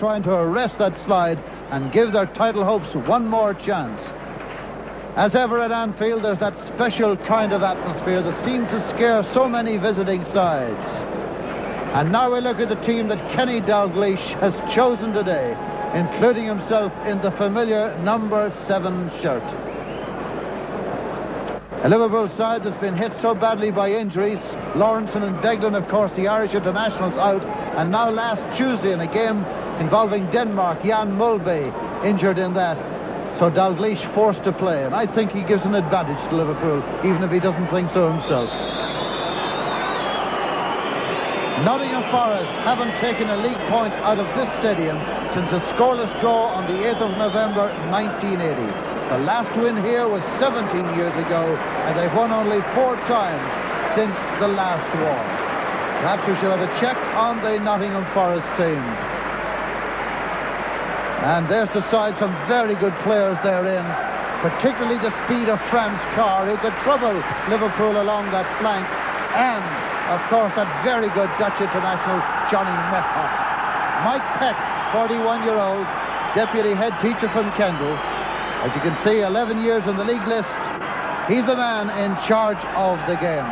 trying to arrest that slide and give their title hopes one more chance. As ever at Anfield, there's that special kind of atmosphere that seems to scare so many visiting sides. And now we look at the team that Kenny Dalglish has chosen today, including himself in the familiar number 7 shirt. A Liverpool side that's been hit so badly by injuries. Lawrenson and Beglan, of course, the Irish internationals out. And now last Tuesday in a game involving Denmark, Jan Mulby injured in that. So Dalglish forced to play. And I think he gives an advantage to Liverpool, even if he doesn't think so himself. Nottingham Forest haven't taken a league point out of this stadium since a scoreless draw on the 8th of November 1980. The last win here was 17 years ago, and they've won only 4 times since the last war. Perhaps we should have a check on the Nottingham Forest team. And there's the side, some very good players therein, particularly the speed of Franz Carr, who could trouble Liverpool along that flank, and of course that very good Dutch international Johnny Methot. Mike Peck, 41-year-old, deputy head teacher from Kendal. As you can see, 11 years in the league list. He's the man in charge of the game.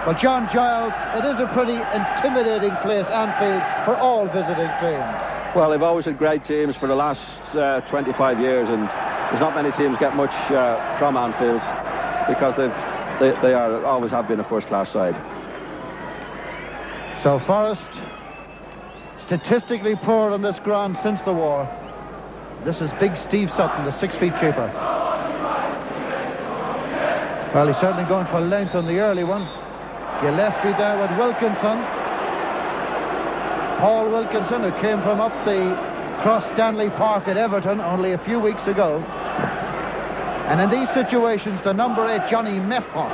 But John Giles, it is a pretty intimidating place, Anfield, for all visiting teams. Well, they've always had great teams for the last 25 years, and there's not many teams get much from Anfield because they always have been a first-class side. So Forest, statistically poor on this ground since the war. This is big Steve Sutton, the 6-feet keeper. Well, he's certainly going for length on the early one. Gillespie there with Wilkinson. Paul Wilkinson, who came from up the Cross Stanley Park at Everton only a few weeks ago. And in these situations, the number 8, Johnny Methot,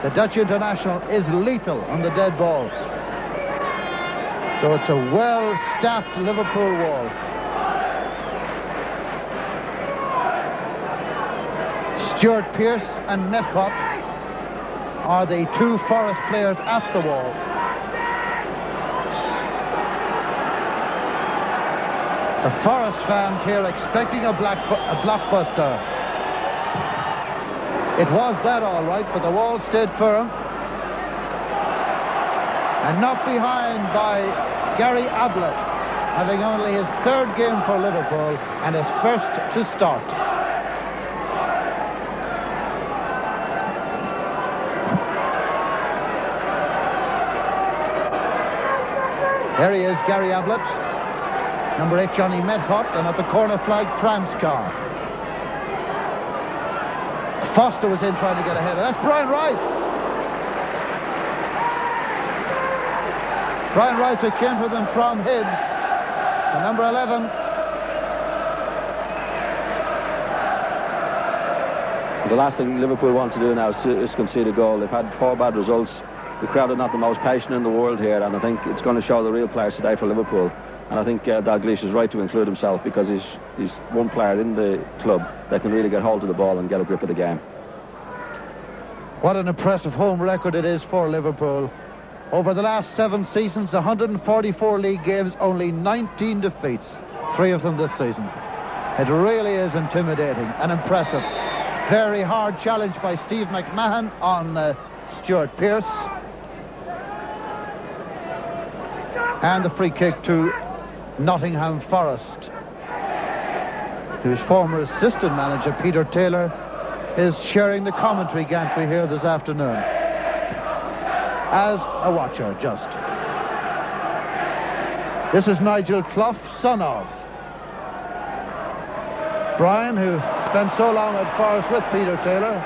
the Dutch international, is lethal on the dead ball. So it's a well-staffed Liverpool wall. Stuart Pearce and Methot are the 2 Forest players at the wall. The Forest fans here expecting a blockbuster. It was that all right, but the wall stayed firm. And knocked behind by Gary Ablett, having only his 3rd game for Liverpool and his first to start. There he is, Gary Ablett. Number 8, Johnny Methot, and at the corner flag, Franz Carr. Foster was in trying to get ahead. That's Brian Rice. Brian Rice, who came for them from Hibs. And number 11. The last thing Liverpool want to do now is concede a goal. They've had 4 bad results. The crowd are not the most patient in the world here, and I think it's going to show the real players today for Liverpool. And I think Dalglish is right to include himself because he's one player in the club that can really get hold of the ball and get a grip of the game. What an impressive home record it is for Liverpool. Over the last 7 seasons, 144 league games, only 19 defeats, 3 of them this season. It really is intimidating and impressive. Very hard challenge by Steve McMahon on Stuart Pearce. And the free kick to Nottingham Forest, whose former assistant manager, Peter Taylor, is sharing the commentary gantry here this afternoon. As a watcher, just. This is Nigel Clough, son of Brian, who spent so long at Forest with Peter Taylor.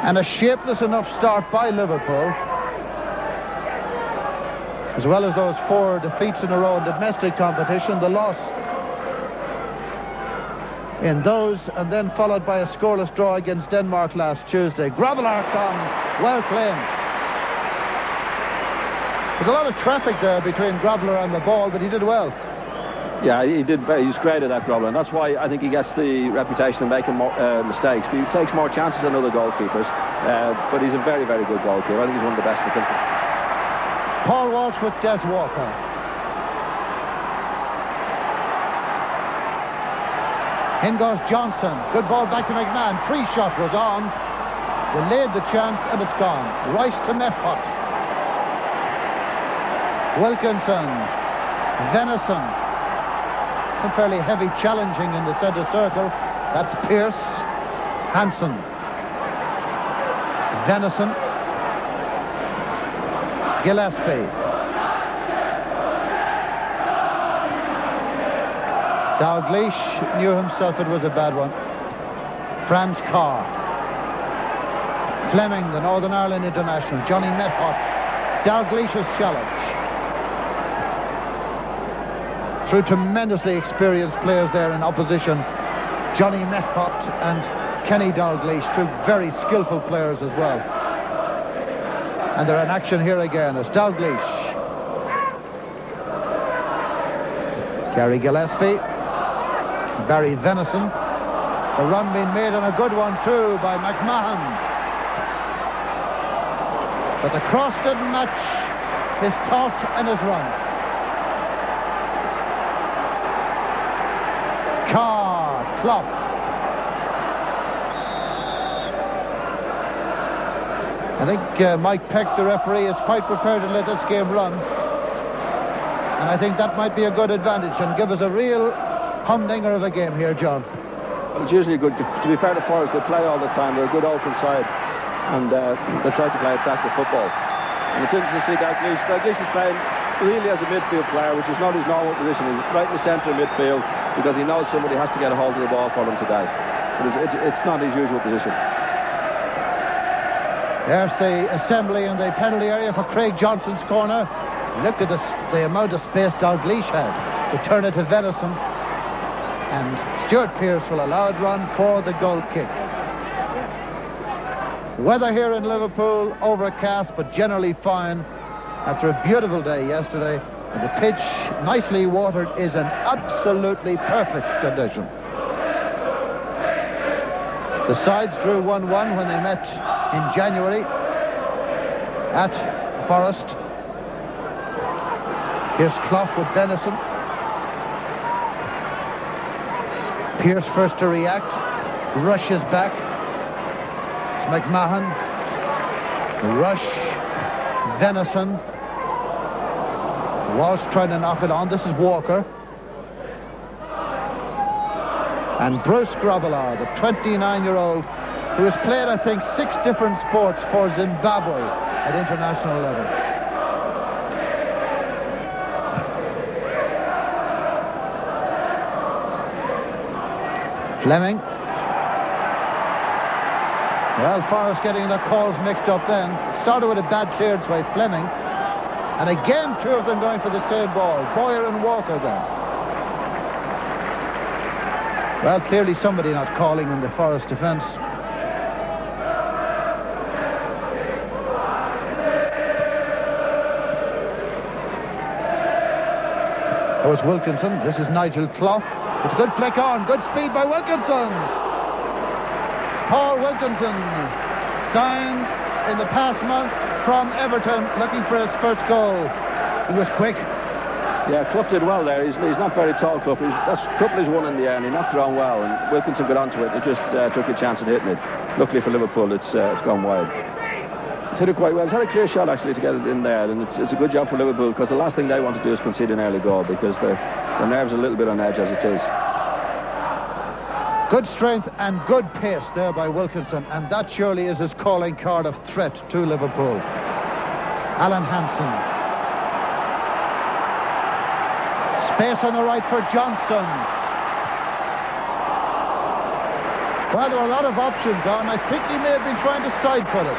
And a shapeless enough start by Liverpool, as well as those 4 defeats in a row in domestic competition, the loss in those, and then followed by a scoreless draw against Denmark last Tuesday. Grobbelaar comes, well claimed. There's a lot of traffic there between Grobbelaar and the ball, but he did well. Yeah, he's great at that, Grobbelaar, and that's why I think he gets the reputation of making more mistakes. But he takes more chances than other goalkeepers, but he's a very, very good goalkeeper. I think he's one of the best in the country. Paul Walsh with Des Walker. In goes Johnson. Good ball back to McMahon. Free shot was on. Delayed the chance and it's gone. Rice to Methot. Wilkinson. Venison. Some fairly heavy challenging in the centre circle. That's Pearce. Hansen. Venison. Gillespie. Dalgleish knew himself it was a bad one. Franz Carr. Fleming, the Northern Ireland international. Johnny Methot. Dalgleish's challenge. Through tremendously experienced players there in opposition. Johnny Methot and Kenny Dalgleish, two very skillful players as well. And they're in action here again as Dalgleish. Gary Gillespie. Barry Venison. The run being made on a good one too by McMahon. But the cross didn't match his thought and his run. Carr, Clough. I think Mike Peck, the referee, is quite prepared to let this game run. And I think that might be a good advantage and give us a real humdinger of a game here, John. Well, it's usually good. To be fair to Forest, they play all the time. They're a good open side. And they try to play attractive football. And it's interesting to see Dalgleish. Dalgleish is playing really as a midfield player, which is not his normal position. He's right in the centre of midfield because he knows somebody has to get a hold of the ball for him today. But it's not his usual position. There's the assembly in the penalty area for Craig Johnson's corner. Look at the amount of space Dalgleish had to turn it to Venison. And Stuart Pearce will allow it run for the goal kick. Weather here in Liverpool, overcast but generally fine after a beautiful day yesterday. And the pitch, nicely watered, is in absolutely perfect condition. The sides drew 1-1 when they met in January at Forest. Here's Clough with Venison. Pearce first to react, rushes back. It's McMahon. The rush. Venison. Walsh trying to knock it on. This is Walker. And Bruce Grobbelaar, the 29-year-old, who has played, I think, 6 different sports for Zimbabwe at international level. Fleming. Well, Forrest getting the calls mixed up then. Started with a bad clearance by Fleming. And again, 2 of them going for the same ball. Boyer and Walker then. Well, clearly somebody not calling in the Forest defence. That was Wilkinson. This is Nigel Clough. It's a good flick on. Good speed by Wilkinson. Paul Wilkinson, signed in the past month from Everton, looking for his first goal. He was quick. Yeah, Clough did well there. He's not very tall, Clough. Clough is one in the air, and he knocked it on well. And Wilkinson got onto it. He just took a chance at hitting it. Luckily for Liverpool, it's gone wide. He's hit it quite well. He's had a clear shot actually to get it in there, and it's a good job for Liverpool because the last thing they want to do is concede an early goal because their nerves are a little bit on edge as it is. Good strength and good pace there by Wilkinson, and that surely is his calling card of threat to Liverpool. Alan Hansen. Space on the right for Johnston. Well, there were a lot of options on. I think he may have been trying to side foot it.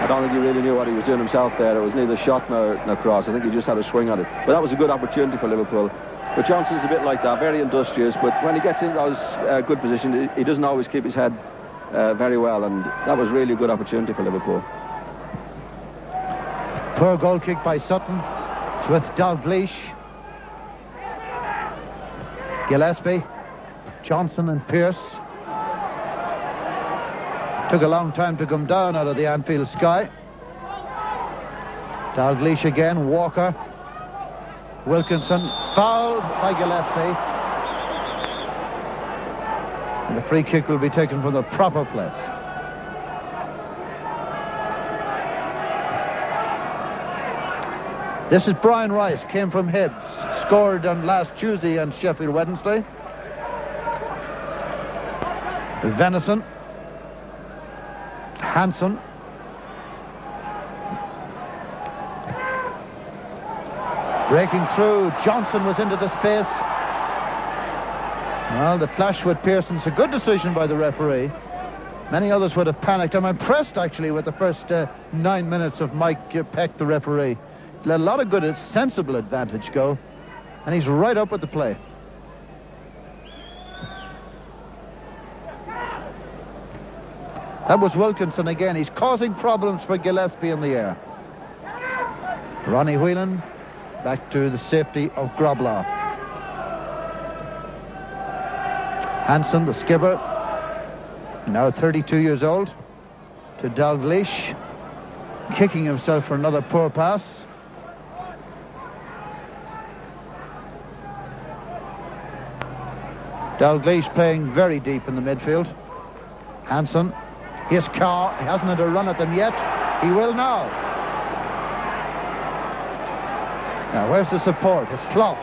I don't think he really knew what he was doing himself there. It was neither shot nor cross. I think he just had a swing at it. But that was a good opportunity for Liverpool. But Johnson's a bit like that, very industrious. But when he gets in those good positions, he doesn't always keep his head very well. And that was really a good opportunity for Liverpool. Poor goal kick by Sutton. It's with Dalgleish. Gillespie. Johnson and Pearce. Took a long time to come down out of the Anfield sky. Dalglish again, Walker. Wilkinson, fouled by Gillespie. And the free kick will be taken from the proper place. This is Brian Rice, came from Hibs, scored on last Tuesday and Sheffield Wednesday. Venison. Hansen. Breaking through, Johnson was into the space. Well, the clash with Pearson's a good decision by the referee. Many others would have panicked. I'm impressed, actually, with the first 9 minutes of Mike Peck, the referee. He let a lot of good, sensible advantage go, and he's right up with the play. That was Wilkinson again. He's causing problems for Gillespie in the air. Ronnie Whelan back to the safety of Groblaw. Hansen, the skipper, now 32 years old, to Dalglish, kicking himself for another poor pass. Dalglish playing very deep in the midfield. Hansen, here's Carr, he hasn't had a run at them yet, he will now. Now where's the support? It's Clough.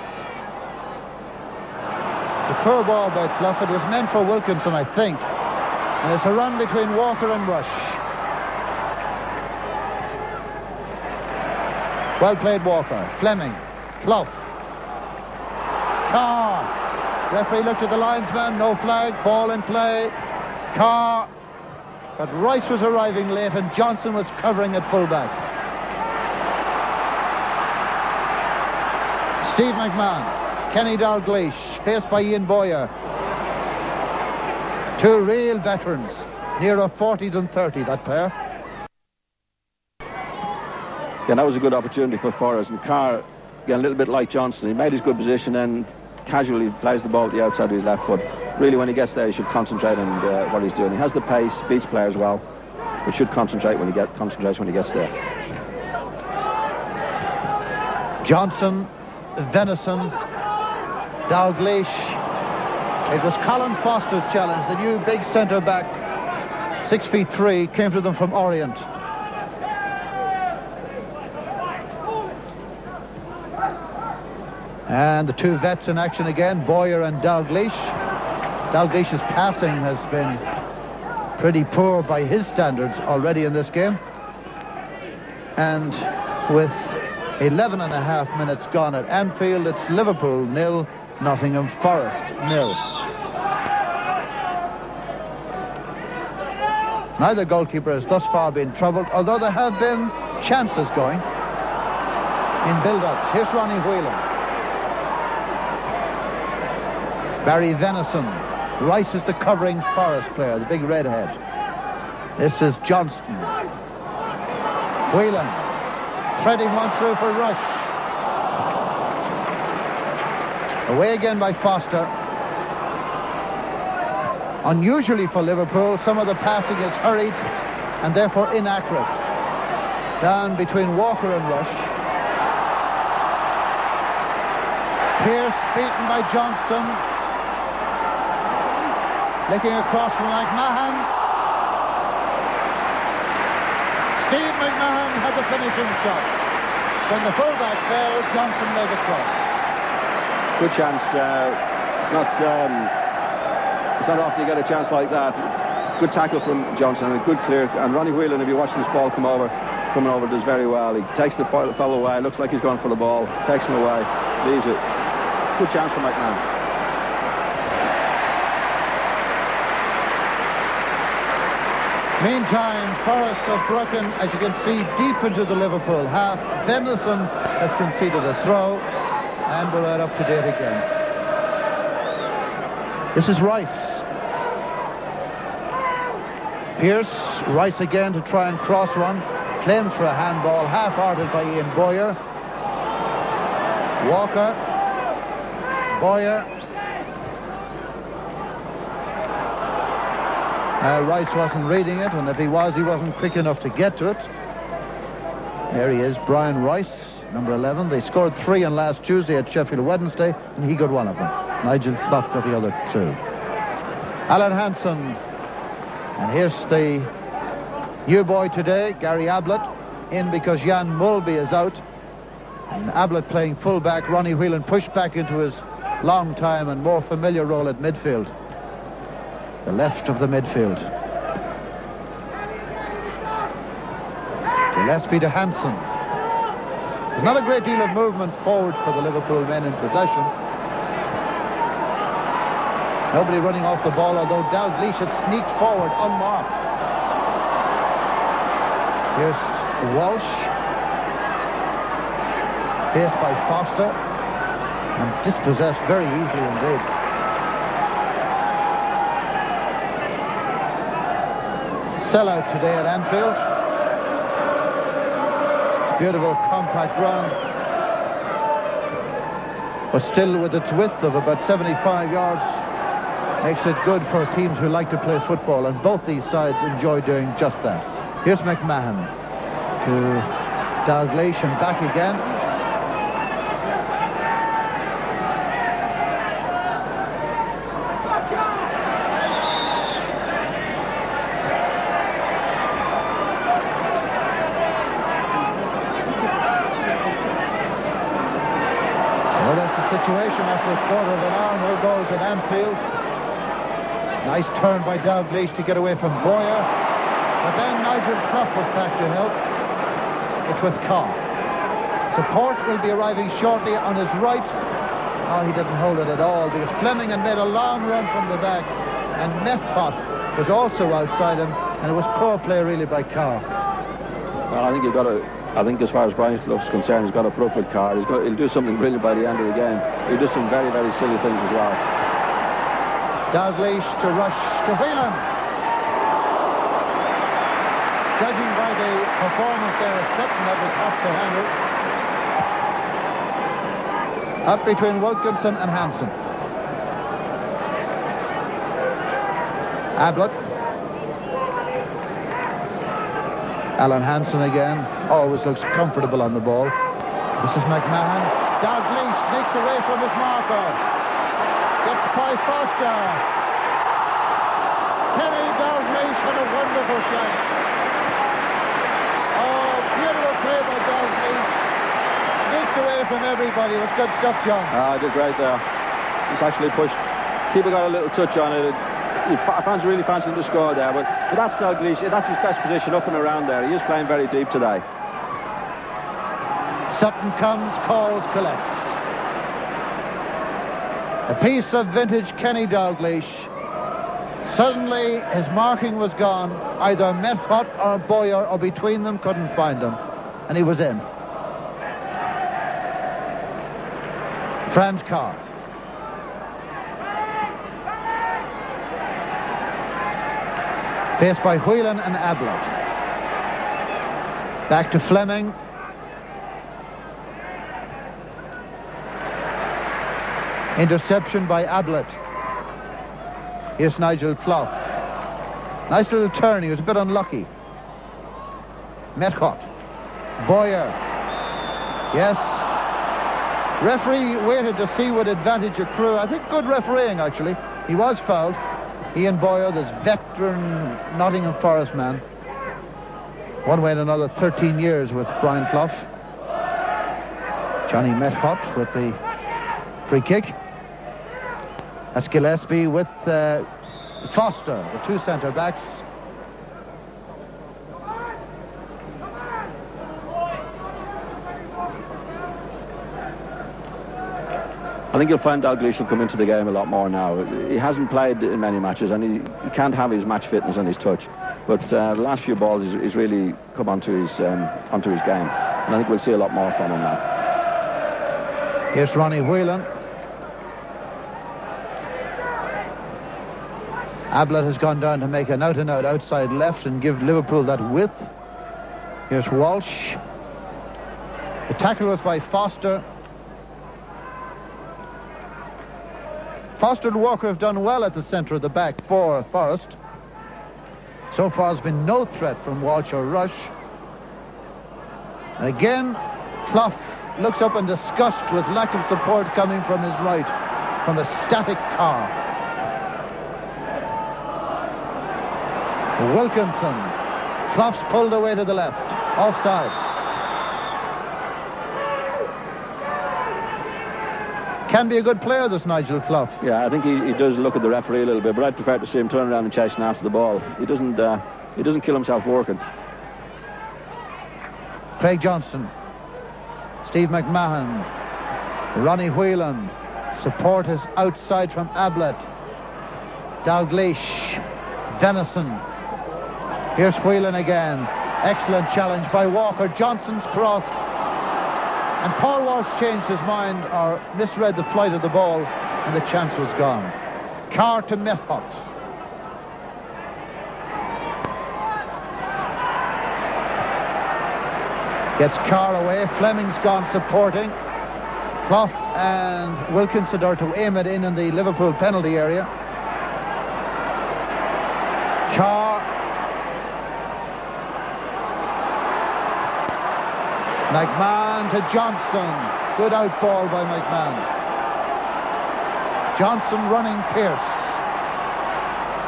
It's a poor ball by Clough. It was meant for Wilkinson, I think. And it's a run between Walker and Rush. Well played, Walker. Fleming. Clough. Carr. Referee looked at the linesman. No flag. Ball in play. Carr. But Rice was arriving late and Johnson was covering at fullback. Steve McMahon. Kenny Dalglish. Faced by Ian Boyer. Two real veterans. Nearer 40 than 30, that pair. Yeah, that was a good opportunity for Forrest. And Carr, again, a little bit like Johnson. He made his good position and casually plays the ball at the outside of his left foot. Really, when he gets there, he should concentrate on what he's doing. He has the pace, beats players well, but should concentrate when he gets there. Johnson, Venison, Dalglish. It was Colin Foster's challenge, the new big centre-back, 6'3", came to them from Orient. And the two vets in action again, Boyer and Dalglish. Dalglish's passing has been pretty poor by his standards already in this game. And with 11 and a half minutes gone at Anfield, it's Liverpool 0, Nottingham Forest 0. Neither goalkeeper has thus far been troubled, although there have been chances going in build-ups. Here's Ronnie Whelan. Barry Venison. Rice is the covering Forest player, the big redhead. This is Johnston. Whelan. Threading one through for Rush. Away again by Foster. Unusually for Liverpool, some of the passing is hurried and therefore inaccurate. Down between Walker and Rush. Pearce beaten by Johnston. Licking across from McMahon. Steve McMahon had the finishing shot. When the fullback fell, Johnson made the cross. Good chance. It's not often you get a chance like that. Good tackle from Johnson and a good clear. And Ronnie Whelan, if you watch this ball coming over, does very well. He takes the fellow away. Looks like he's going for the ball. Takes him away. Leaves it. Good chance for McMahon. Meantime, Forest have broken, as you can see, deep into the Liverpool half. Venison has conceded a throw, and we're right up to date again. This is Rice. Pearce, Rice again to try and cross-run. Claims for a handball, half-hearted by Ian Boyer. Walker. Boyer. Rice wasn't reading it, and if he was, he wasn't quick enough to get to it. There he is, Brian Rice, number 11. They scored 3 on last Tuesday at Sheffield Wednesday, and he got one of them. Nigel Clough got the other 2. Alan Hansen. And here's the new boy today, Gary Ablett, in because Jan Mulby is out. And Ablett playing full-back, Ronnie Whelan pushed back into his long time and more familiar role at midfield. The left of the midfield. Gillespie to Hansen. There's not a great deal of movement forward for the Liverpool men in possession. Nobody running off the ball, although Dalglish has sneaked forward unmarked. Here's Walsh. Faced by Foster. And dispossessed very easily indeed. Sellout today at Anfield. Beautiful compact run. But still with its width of about 75 yards. Makes it good for teams who like to play football, and both these sides enjoy doing just that. Here's McMahon to Dalglish and back again. Well, that's the situation after a quarter of an hour. No goals at Anfield. Nice turn by Dalglish to get away from Boyer. But then Nigel Clough was back to help. It's with Carr. Support will be arriving shortly on his right. Oh, he didn't hold it at all because Fleming had made a long run from the back. And Methot was also outside him. And it was poor play really by Carr. Well, I think you've got to... I think as far as Brian Clough's concerned, he's got to put up with Carr. He'll do something brilliant by the end of the game. He'll do some very, very silly things as well. Dalglish to rush to Whelan. Judging by the performance there of Sutton, that was tough to handle. Up between Wilkinson and Hansen. Ablett. Alan Hansen again. Always looks comfortable on the ball. This is McMahon. Dalglish sneaks away from his marker. Gets by Foster. Kenny Dalglish had a wonderful shot. Oh, beautiful play by Dalglish. Sneaked away from everybody. It was good stuff, John. I did great there. He's actually pushed. Keeper got a little touch on it. Fans really fancied to score there, but that's Dalglish. That's his best position, up and around there. He is playing very deep today. Sutton comes, calls, collects. A piece of vintage Kenny Dalglish. Suddenly his marking was gone. Either Methot or Boyer, or between them, couldn't find him. And he was in. Franz Carr. Faced by Whelan and Ablett. Back to Fleming. Interception by Ablett. Here's Nigel Clough. Nice little turn. He was a bit unlucky. Methot. Boyer. Yes. Referee waited to see what advantage accrue. I think good refereeing, actually. He was fouled. Ian Boyer, this veteran Nottingham Forest man. One way and another, 13 years with Brian Clough. Johnny Methot with the free kick. That's Gillespie with Foster, the two centre-backs. I think you'll find Dalglish will come into the game a lot more now. He hasn't played in many matches, and he can't have his match fitness and his touch. But the last few balls, he's really come onto his game. And I think we'll see a lot more from him now. Here's Ronnie Whelan. Ablett has gone down to make an out-and-out outside left and give Liverpool that width. Here's Walsh. The tackle was by Foster. Foster and Walker have done well at the centre of the back for Forest. So far there's been no threat from Walsh or Rush. And again, Clough looks up in disgust with lack of support coming from his right, from a static car. Wilkinson. Clough's pulled away to the left. Offside. Can be a good player, this Nigel Clough. Yeah, I think he does look at the referee a little bit, but I'd prefer to see him turn around and chasing after the ball. He doesn't kill himself working. Craig Johnson. Steve McMahon. Ronnie Whelan. Support is outside from Ablett. Dalglish. Denison. Here's Whelan again. Excellent challenge by Walker. Johnson's cross. And Paul Walsh changed his mind or misread the flight of the ball, and the chance was gone. Carr to Methot. Gets Carr away. Fleming's gone supporting. Clough and Wilkinson are to aim it in the Liverpool penalty area. Carr. McMahon to Johnson. Good out ball by McMahon. Johnson running Pearce.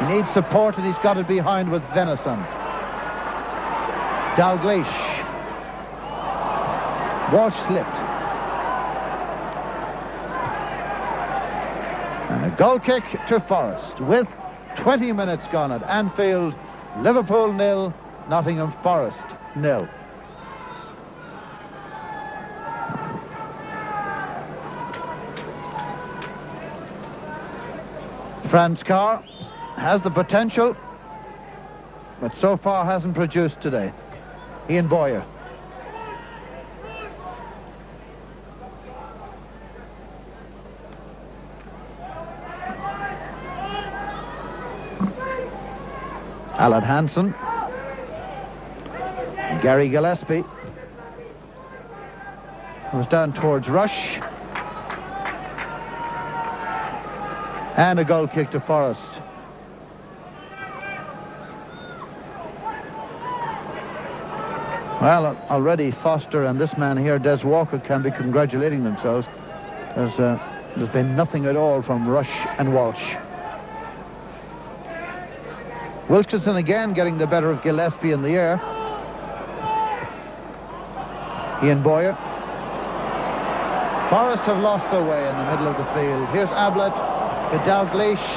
He needs support and he's got it behind with Venison. Dalglish. Walsh slipped. And a goal kick to Forest with 20 minutes gone at Anfield. Liverpool 0, Nottingham Forest 0. Franz Carr has the potential, but so far hasn't produced today. Ian Boyer. Alan Hansen. Gary Gillespie. Was down towards Rush. And a goal kick to Forest. Well, already Foster and this man here, Des Walker, can be congratulating themselves. There's been nothing at all from Rush and Walsh. Wilkinson again getting the better of Gillespie in the air. Ian Boyer. Forest have lost their way in the middle of the field. Here's Ablett. To Dalglish,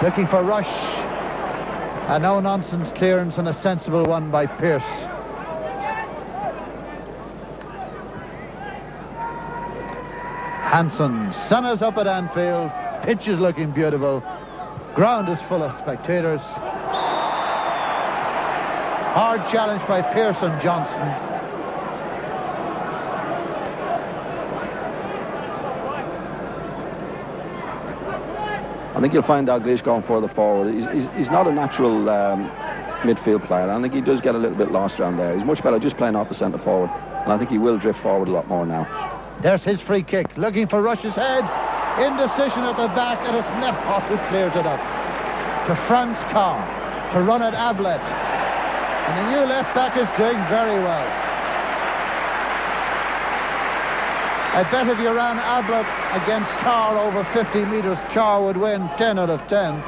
looking for Rush. A no-nonsense clearance and a sensible one by Pearce. Hansen. Sun is up at Anfield. Pitch is looking beautiful. Ground is full of spectators. Hard challenge by Pearce and Johnson. I think you'll find Dalglish going further forward. He's not a natural midfield player. I think he does get a little bit lost around there. He's much better just playing off the centre forward. And I think he will drift forward a lot more now. There's his free kick. Looking for Rush's head. Indecision at the back, and it's Methot who clears it up. To Franz Carr. To run at Ablett. And the new left back is doing very well. I bet if you ran Ablett against Carr over 50 metres, Carr would win 10 out of 10.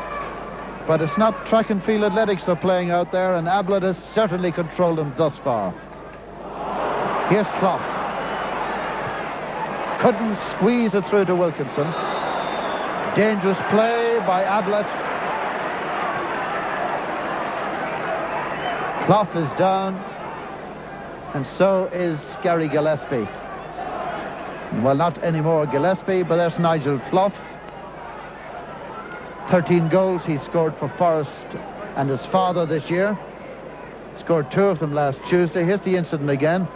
But it's not track and field athletics they're playing out there, and Ablett has certainly controlled them thus far. Here's Clough. Couldn't squeeze it through to Wilkinson. Dangerous play by Ablett. Clough is down, and so is Gary Gillespie. Well, not anymore Gillespie, but there's Nigel Clough. 13 goals he scored for Forest and his father this year. Scored 2 of them last Tuesday. Here's the incident again.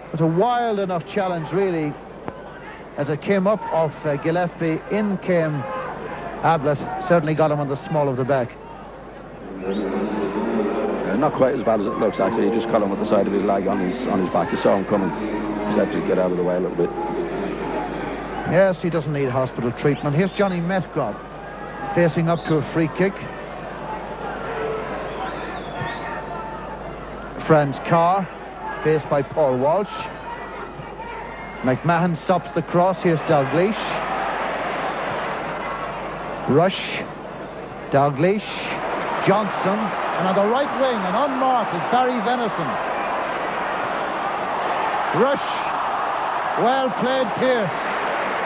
It was a wild enough challenge, really, as it came up off Gillespie. In came Ablett. Certainly got him on the small of the back. Not quite as bad as it looks, actually. He just caught him with the side of his leg on his back. You saw him coming. He's had to get out of the way a little bit. Yes, he doesn't need hospital treatment. Here's Johnny Metcalf facing up to a free kick. Franz Carr. faced by Paul Walsh. McMahon stops the cross. Here's Dalglish. Rush. Dalglish. Johnston. And on the right wing, and unmarked, is Barry Venison. Rush. Well played, Pearce.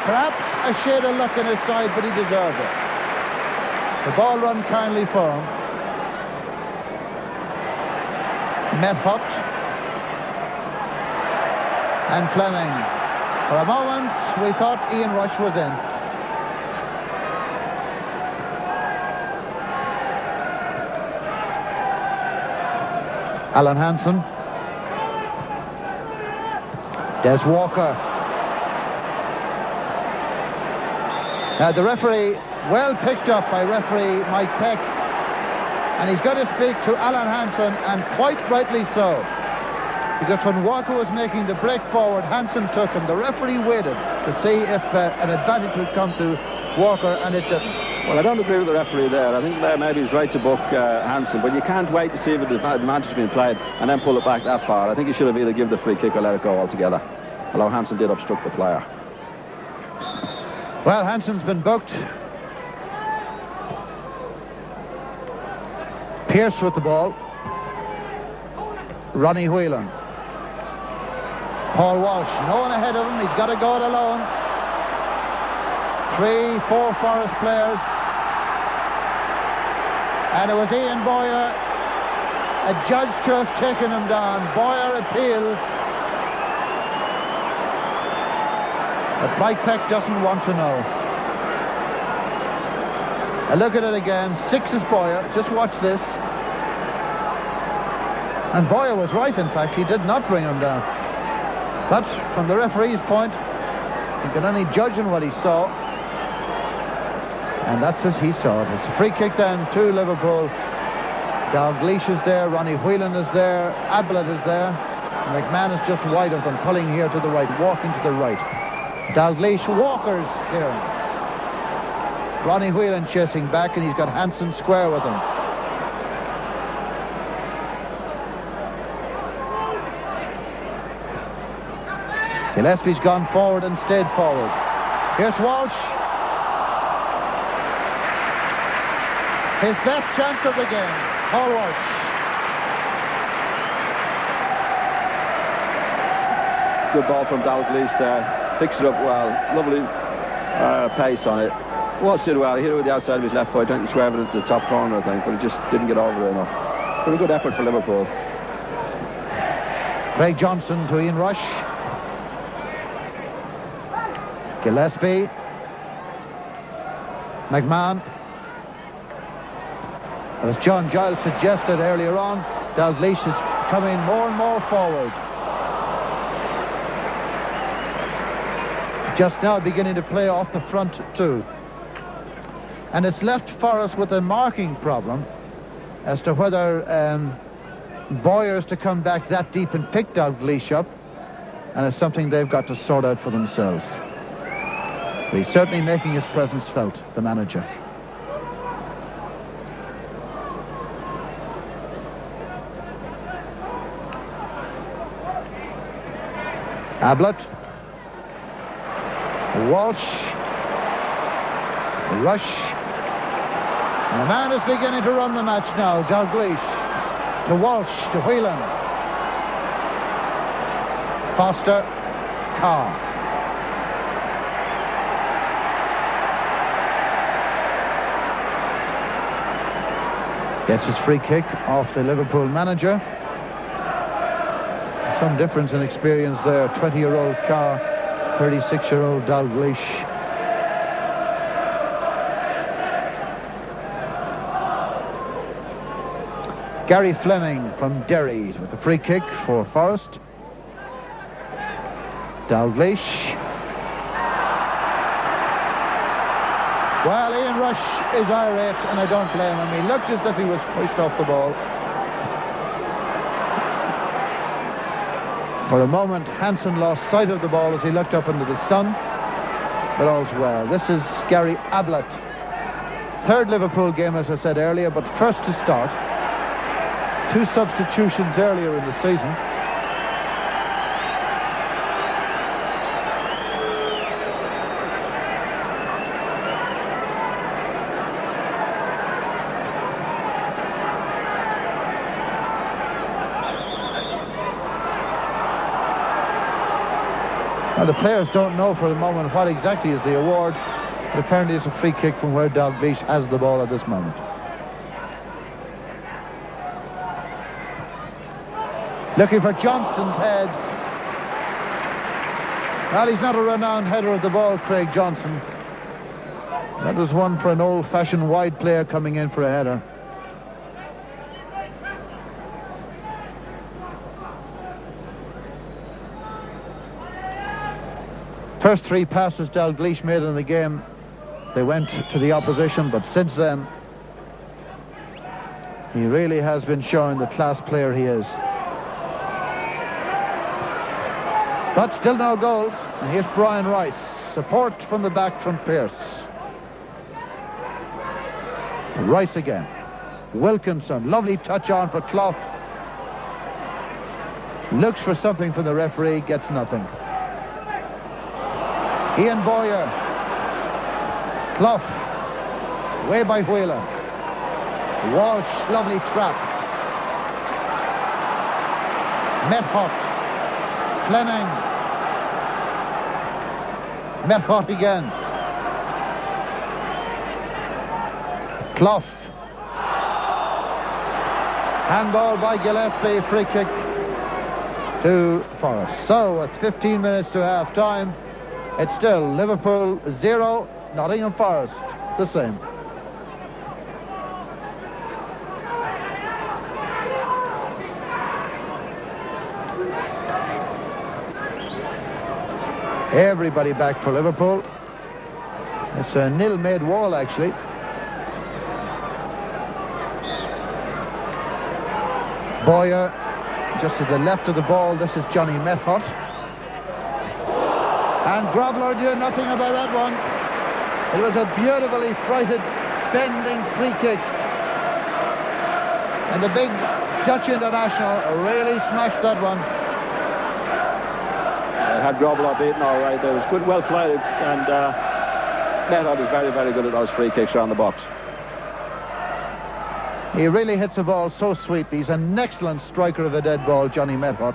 Perhaps a shade of luck on his side, but he deserved it. The ball run kindly for him. Methot. And Fleming. For a moment, we thought Ian Rush was in. Alan Hansen. Des Walker. Now the referee, well picked up by referee Mike Peck, and he's going to speak to Alan Hansen, and quite rightly so, because when Walker was making the break forward, Hansen took him. The referee waited to see if an advantage would come to Walker, and it didn't. Well, I don't agree with the referee there. I think there maybe he's right to book Hansen, but you can't wait to see if the advantage has been played and then pull it back that far. I think he should have either given the free kick or let it go altogether, although Hansen did obstruct the player. Well, Hansen's been booked. Pearce with the ball. Ronnie Whelan. Paul Walsh, no one ahead of him. He's got to go it alone. 3, 4 Forest players. And it was Ian Boyer, adjudged to have taken him down. Boyer appeals. But Mike Peck doesn't want to know. I look at it again. 6 is Boyer. Just watch this. And Boyer was right, in fact. He did not bring him down. But from the referee's point, he can only judge on what he saw. And that's as he saw it. It's a free kick then to Liverpool. Dalglish is there. Ronnie Whelan is there. Ablett is there. McMahon is just wide of them, pulling here to the right, walking to the right. Dalglish, Walker's clearance. Ronnie Whelan chasing back, and he's got Hansen square with him. Gillespie's gone forward and stayed forward. Here's Walsh. His best chance of the game. Paul Walsh. Good ball from Dalglish there. Picks it up well. Lovely pace on it. Walsh did well. He hit it with the outside of his left foot. He swerved it into the top corner, I think, but he just didn't get over it enough. But a good effort for Liverpool. Craig Johnson to Ian Rush. Gillespie. McMahon. As John Giles suggested earlier on, Dalglish is coming more and more forward. Just now beginning to play off the front too. And it's left Forest with a marking problem as to whether Boyer's to come back that deep and pick Dalglish up, and it's something they've got to sort out for themselves. But he's certainly making his presence felt, the manager. Ablett. Walsh. Rush. And the man is beginning to run the match now. Dalglish to Walsh, to Whelan. Foster. Carr. Gets his free kick off the Liverpool manager. Some difference in experience there. 20-year-old Carr, 36-year-old Dalglish. Gary Fleming from Derry with the free kick for Forest. Dalglish. Well, Ian Rush is irate, and I don't blame him. He looked as if he was pushed off the ball. For a moment, Hansen lost sight of the ball as he looked up into the sun, but all's well. This is Gary Ablett. Third Liverpool game, as I said earlier, but first to start. 2 substitutions earlier in the season. Now, the players don't know for the moment what exactly is the award, but apparently it's a free kick from where Dalglish has the ball at this moment. Looking for Johnston's head. Well, he's not a renowned header of the ball, Craig Johnson. That was one for an old-fashioned wide player coming in for a header. First 3 passes Dalglish made in the game, they went to the opposition, but since then he really has been showing the class player he is. But still no goals. And here's Brian Rice. Support from the back from Pearce. Rice again. Wilkinson. Lovely touch on for Clough. Looks for something from the referee. Gets nothing. Ian Boyer. Clough. Way by Whelan. Walsh. Lovely trap. Methot. Fleming. Methot again. Clough. Handball by Gillespie. Free kick to Forest. So it's 15 minutes to half time. It's still Liverpool 0, Nottingham Forest the same. Everybody back for Liverpool. It's a nil-made wall, actually. Boyer, just to the left of the ball. This is Johnny Methot. And Grobbler knew nothing about that one. It was a beautifully frighted, bending free kick. And the big Dutch international really smashed that one. Had Grobbler beaten all right. There was good, well flighted, and Methot is very, very good at those free kicks around the box. He really hits a ball so sweet. He's an excellent striker of a dead ball, Johnny Methot.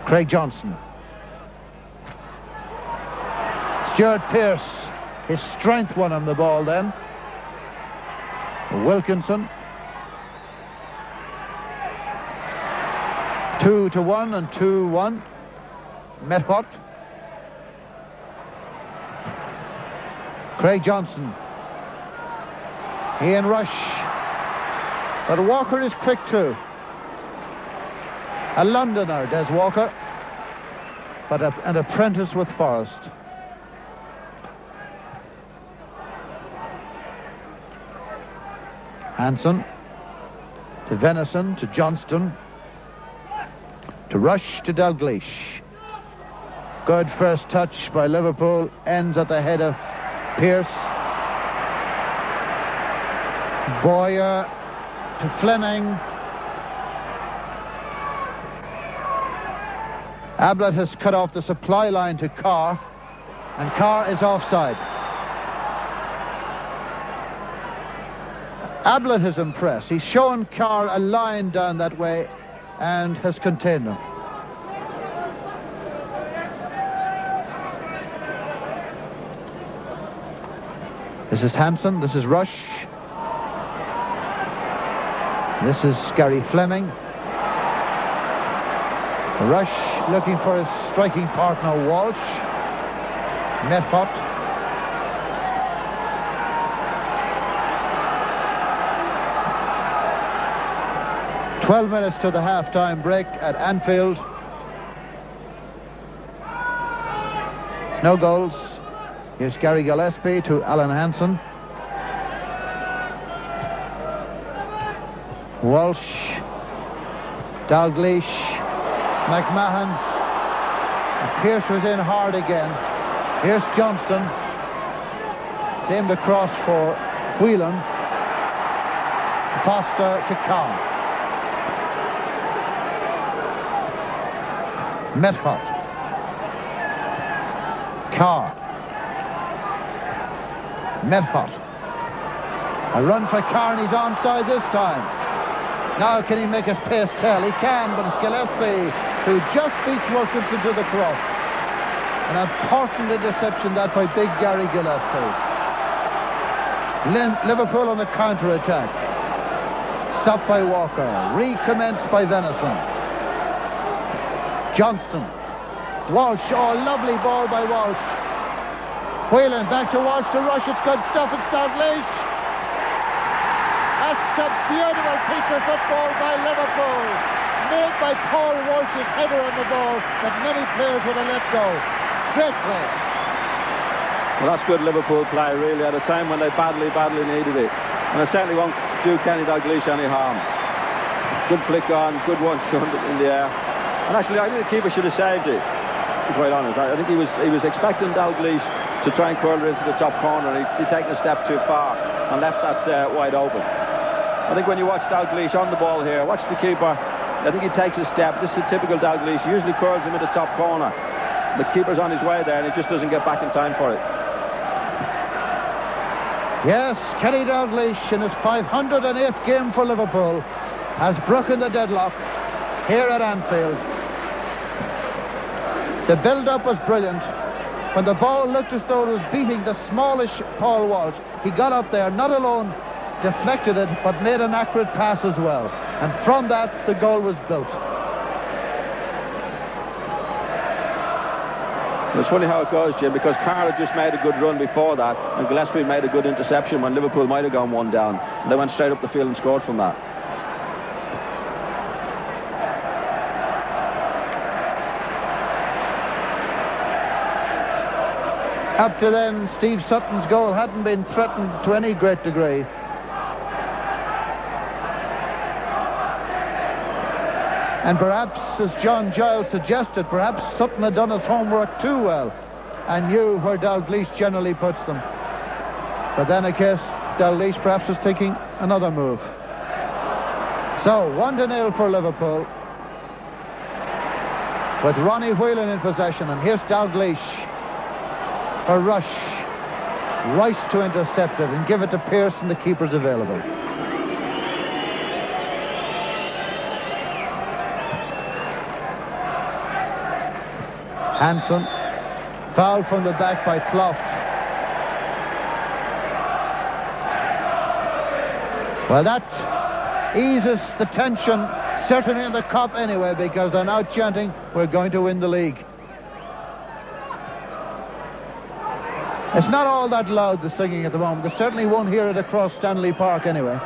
Craig Johnson. Stuart Pearce. His strength won him the ball then. Wilkinson. 2-1 and 2-1. Methot. Craig Johnson. Ian Rush. But Walker is quick too. A Londoner, Des Walker, but an apprentice with Forest. Hanson to Venison to Johnston to Rush to Dalglish. Good first touch by Liverpool, ends at the head of Pearce. Boyer to Fleming. Ablett has cut off the supply line to Carr, and Carr is offside. Ablett has impressed. He's shown Carr a line down that way and has contained him. This is Hanson, this is Rush. This is Gary Fleming. Rush looking for his striking partner Walsh. Methot. "12 minutes to the half-time break at Anfield. No goals. Here's Gary Gillespie to Alan Hansen. Walsh. Dalglish. McMahon. And Pearce was in hard again. Here's Johnston. It's aimed across for Whelan. Foster to Cowan. Methot. Carr. Methot. A run for Carr, and he's onside this time. Now can he make his pace tell? He can, but it's Gillespie who just beats Wilkinson to the cross. An important interception that by big Gary Gillespie. Liverpool on the counter-attack. Stopped by Walker. Recommenced by Venison. Johnston. Walsh. Oh, lovely ball by Walsh. Whelan back to Walsh to rush. It's good stuff. It's Dalglish. That's a beautiful piece of football by Liverpool. Made by Paul Walsh's header on the ball that many players would have let go. Great play. Well, that's good Liverpool play, really, at a time when they badly needed it. And it certainly won't do Kenny Dalglish any harm. Good flick on, good one in the air. And actually, I think the keeper should have saved it, to be quite honest. I think he was expecting Dalglish to try and curl it into the top corner, and he'd taken a step too far and left that wide open. I think when you watch Dalglish on the ball here, watch the keeper. I think he takes a step. This is a typical Dalglish. He usually curls him in the top corner. The keeper's on his way there, and he just doesn't get back in time for it. Yes, Kenny Dalglish in his 508th game for Liverpool has broken the deadlock here at Anfield. The build-up was brilliant. When the ball looked as though it was beating the smallish Paul Walsh, he got up there, not alone deflected it, but made an accurate pass as well. And from that, the goal was built. It's funny how it goes, Jim, because Carr had just made a good run before that, and Gillespie made a good interception when Liverpool might have gone one down. And they went straight up the field and scored from that. Up to then, Steve Sutton's goal hadn't been threatened to any great degree. And perhaps, as John Giles suggested, perhaps Sutton had done his homework too well and knew where Dalglish generally puts them. But then, I guess, Dalglish perhaps was thinking another move. So, 1-0 for Liverpool, with Ronnie Whelan in possession. And here's Dalglish. A rush. Rice to intercept it and give it to Pearce, and the keeper's available. Hansen, foul from the back by Clough. Well, that eases the tension, certainly in the cup anyway, because they're now chanting, we're going to win the league. It's not all that loud, the singing at the moment. They certainly won't hear it across Stanley Park anyway.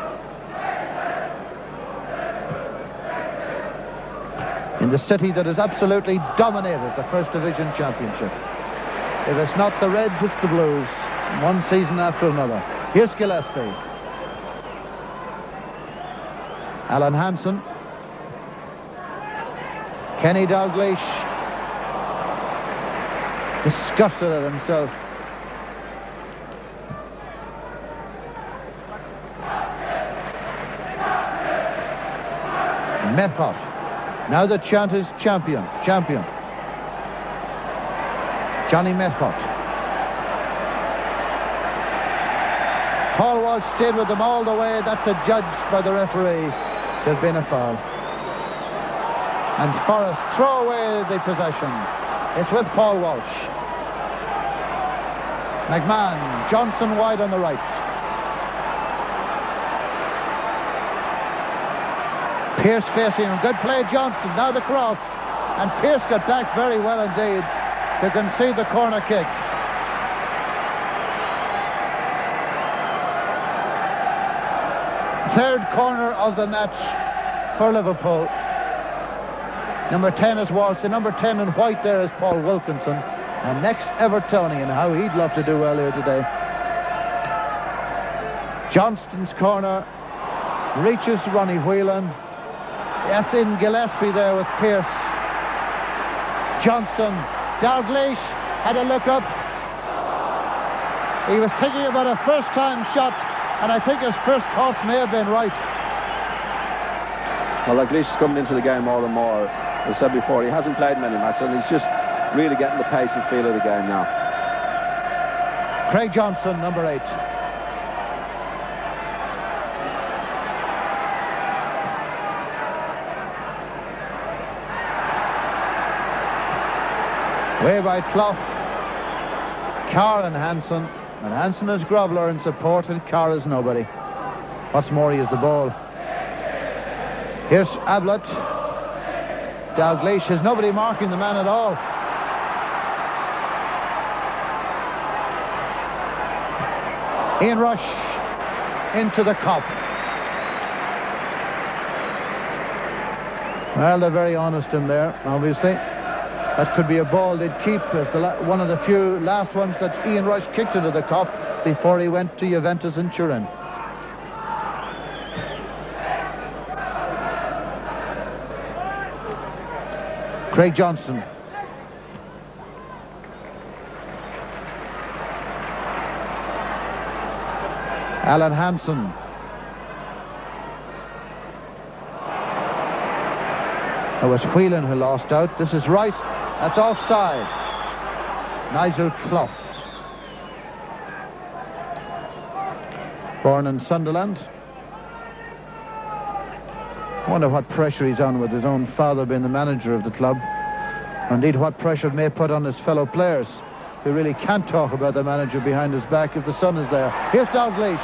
In the city that has absolutely dominated the First Division Championship. If it's not the Reds, it's the Blues. One season after another. Here's Gillespie. Alan Hansen. Kenny Dalglish. Disgusted at himself. Medhot. Now the chant is champion, champion. Johnny Medhot. Paul Walsh stayed with them all the way. That's adjudged by the referee to have been a foul. And Forrest throw away the possession. It's with Paul Walsh. McMahon, Johnson wide on the right. Pearce facing him. Good play, Johnson. Now the cross. And Pearce got back very well indeed to concede the corner kick. Third corner of the match for Liverpool. Number 10 is Walsh. The number 10 in white there is Paul Wilkinson. And next, Evertonian. How he'd love to do well here today. Johnston's corner reaches Ronnie Whelan. That's in Gillespie there with Pearce. Johnson. Dalglish had a look up. He was thinking about a first-time shot, and I think his first thoughts may have been right. Well, Dalglish is coming into the game more and more. As I said before, he hasn't played many matches, and he's just really getting the pace and feel of the game now. Craig Johnson, number 8. Way by Clough. Carr and Hansen. And Hansen is groveler in support, and Carr is nobody. What's more, he has the ball. Here's Ablett. Dalglish has nobody marking the man at all. Ian Rush into the cup. Well, they're very honest in there, obviously. That could be a ball they'd keep as one of the few last ones that Ian Rush kicked into the cup before he went to Juventus in Turin. Craig Johnson. Alan Hansen. It was Whelan who lost out. This is Rice. That's offside. Nigel Clough. Born in Sunderland. I wonder what pressure he's on with his own father being the manager of the club. Indeed, what pressure it may put on his fellow players, who really can't talk about the manager behind his back if the son is there. Here's Dalglish.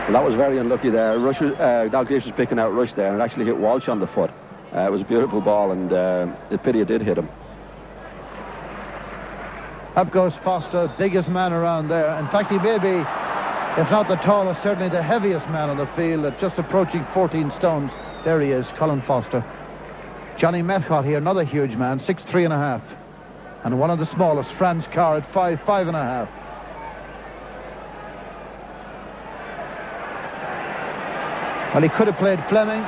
Well, that was very unlucky there. Dalglish was picking out Rush there and it actually hit Walsh on the foot. It was a beautiful ball, and the pity it did hit him. Up goes Foster, biggest man around there. In fact, he may be, if not the tallest, certainly the heaviest man on the field, at just approaching 14 stones. There he is, Colin Foster. Johnny Metcalf here, another huge man, 6'3.5. And one of the smallest, Franz Carr, at 5'5.5. Well, he could have played Fleming,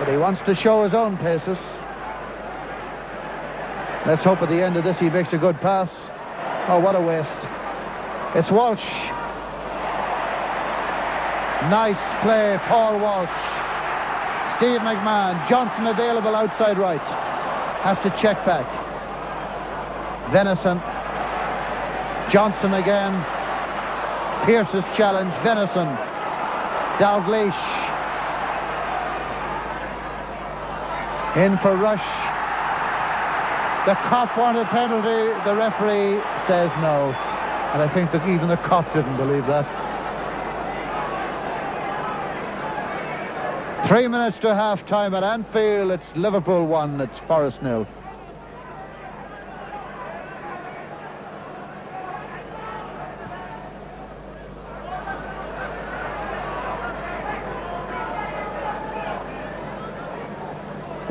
but he wants to show his own paces. Let's hope at the end of this he makes a good pass. Oh, what a waste. It's Walsh. Nice play, Paul Walsh. Steve McMahon. Johnson available outside right. Has to check back. Venison. Johnson again. Pearce's challenge. Venison. Dalglish. In for Rush. The cop wanted a penalty. The referee says no. And I think that even the cop didn't believe that. 3 minutes to half-time at Anfield. It's Liverpool 1. It's Forest 0.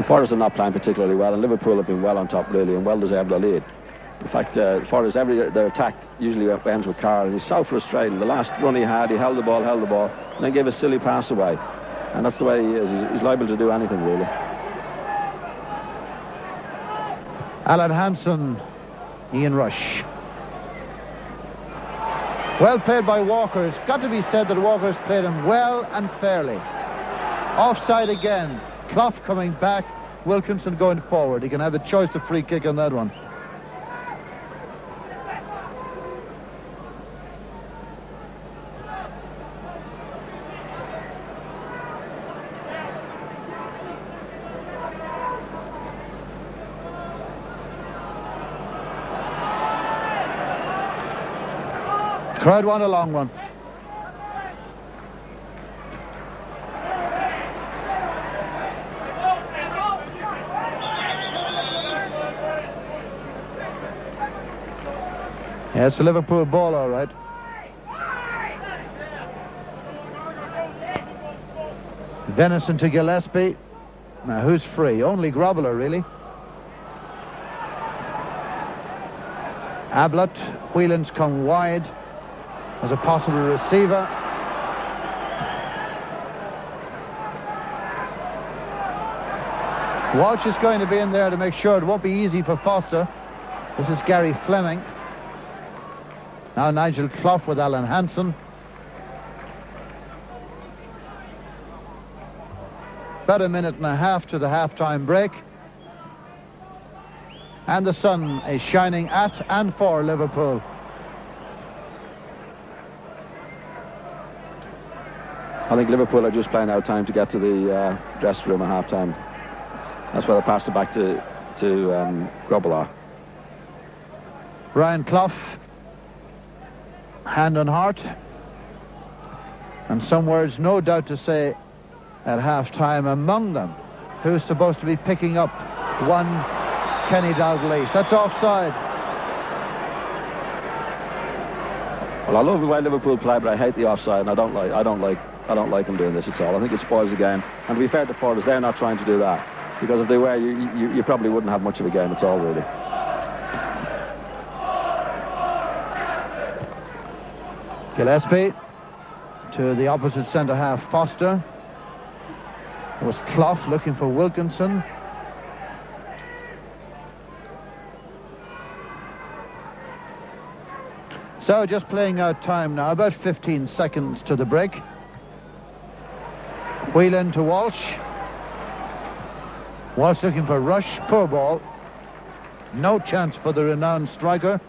Forest are not playing particularly well, and Liverpool have been well on top, really, and well deserved their lead. In fact, Forest, their attack usually ends with Carr, and he's so frustrating. The last run he had, he held the ball, and then gave a silly pass away. And that's the way he is. He's liable to do anything, really. Alan Hansen, Ian Rush. Well played by Walker. It's got to be said that Walker's played him well and fairly. Offside again. Clough coming back, Wilkinson going forward. He can have a choice of free kick on that one. Crowd want a long one. Yeah, it's a Liverpool ball, all right. Venison to Gillespie. Now, who's free? Only Groveler, really. Ablett. Whelan's come wide as a possible receiver. Walsh is going to be in there to make sure it won't be easy for Foster. This is Gary Fleming. Now Nigel Clough with Alan Hansen. About a minute and a half to the half-time break. And the sun is shining at and for Liverpool. I think Liverpool are just playing out time to get to the dressing room at half-time. That's why they passed it back to Grobbelaar. Brian Clough, hand on heart, and some words no doubt to say at half-time, among them who's supposed to be picking up one Kenny Dalglish. That's offside. Well, I love the way Liverpool play, but I hate the offside, and I don't like them doing this at all. I think it spoils the game. And to be fair to Forrest, they're not trying to do that, because if they were, you probably wouldn't have much of a game at all, really. Gillespie to the opposite centre half, Foster. It was Clough looking for Wilkinson. So just playing out time now, about 15 seconds to the break. Whelan to Walsh. Walsh looking for Rush, poor ball. No chance for the renowned striker.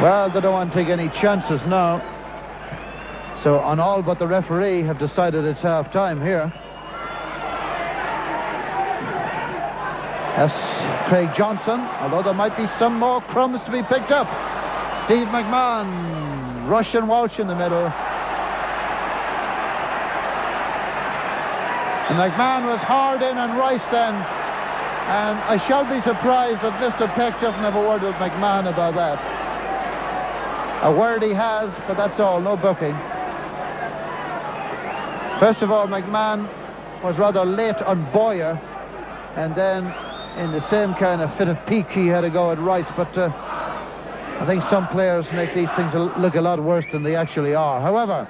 Well, they don't want to take any chances now. So on all but the referee have decided it's half-time here. That's Craig Johnson, although there might be some more crumbs to be picked up. Steve McMahon, Rush and Walsh in the middle. And McMahon was hard in on Rice then. And I shall be surprised if Mr. Peck doesn't have a word with McMahon about that. A word he has, but that's all, no booking. First of all, McMahon was rather late on Boyer, and then in the same kind of fit of pique he had a go at Rice, but I think some players make these things look a lot worse than they actually are. However,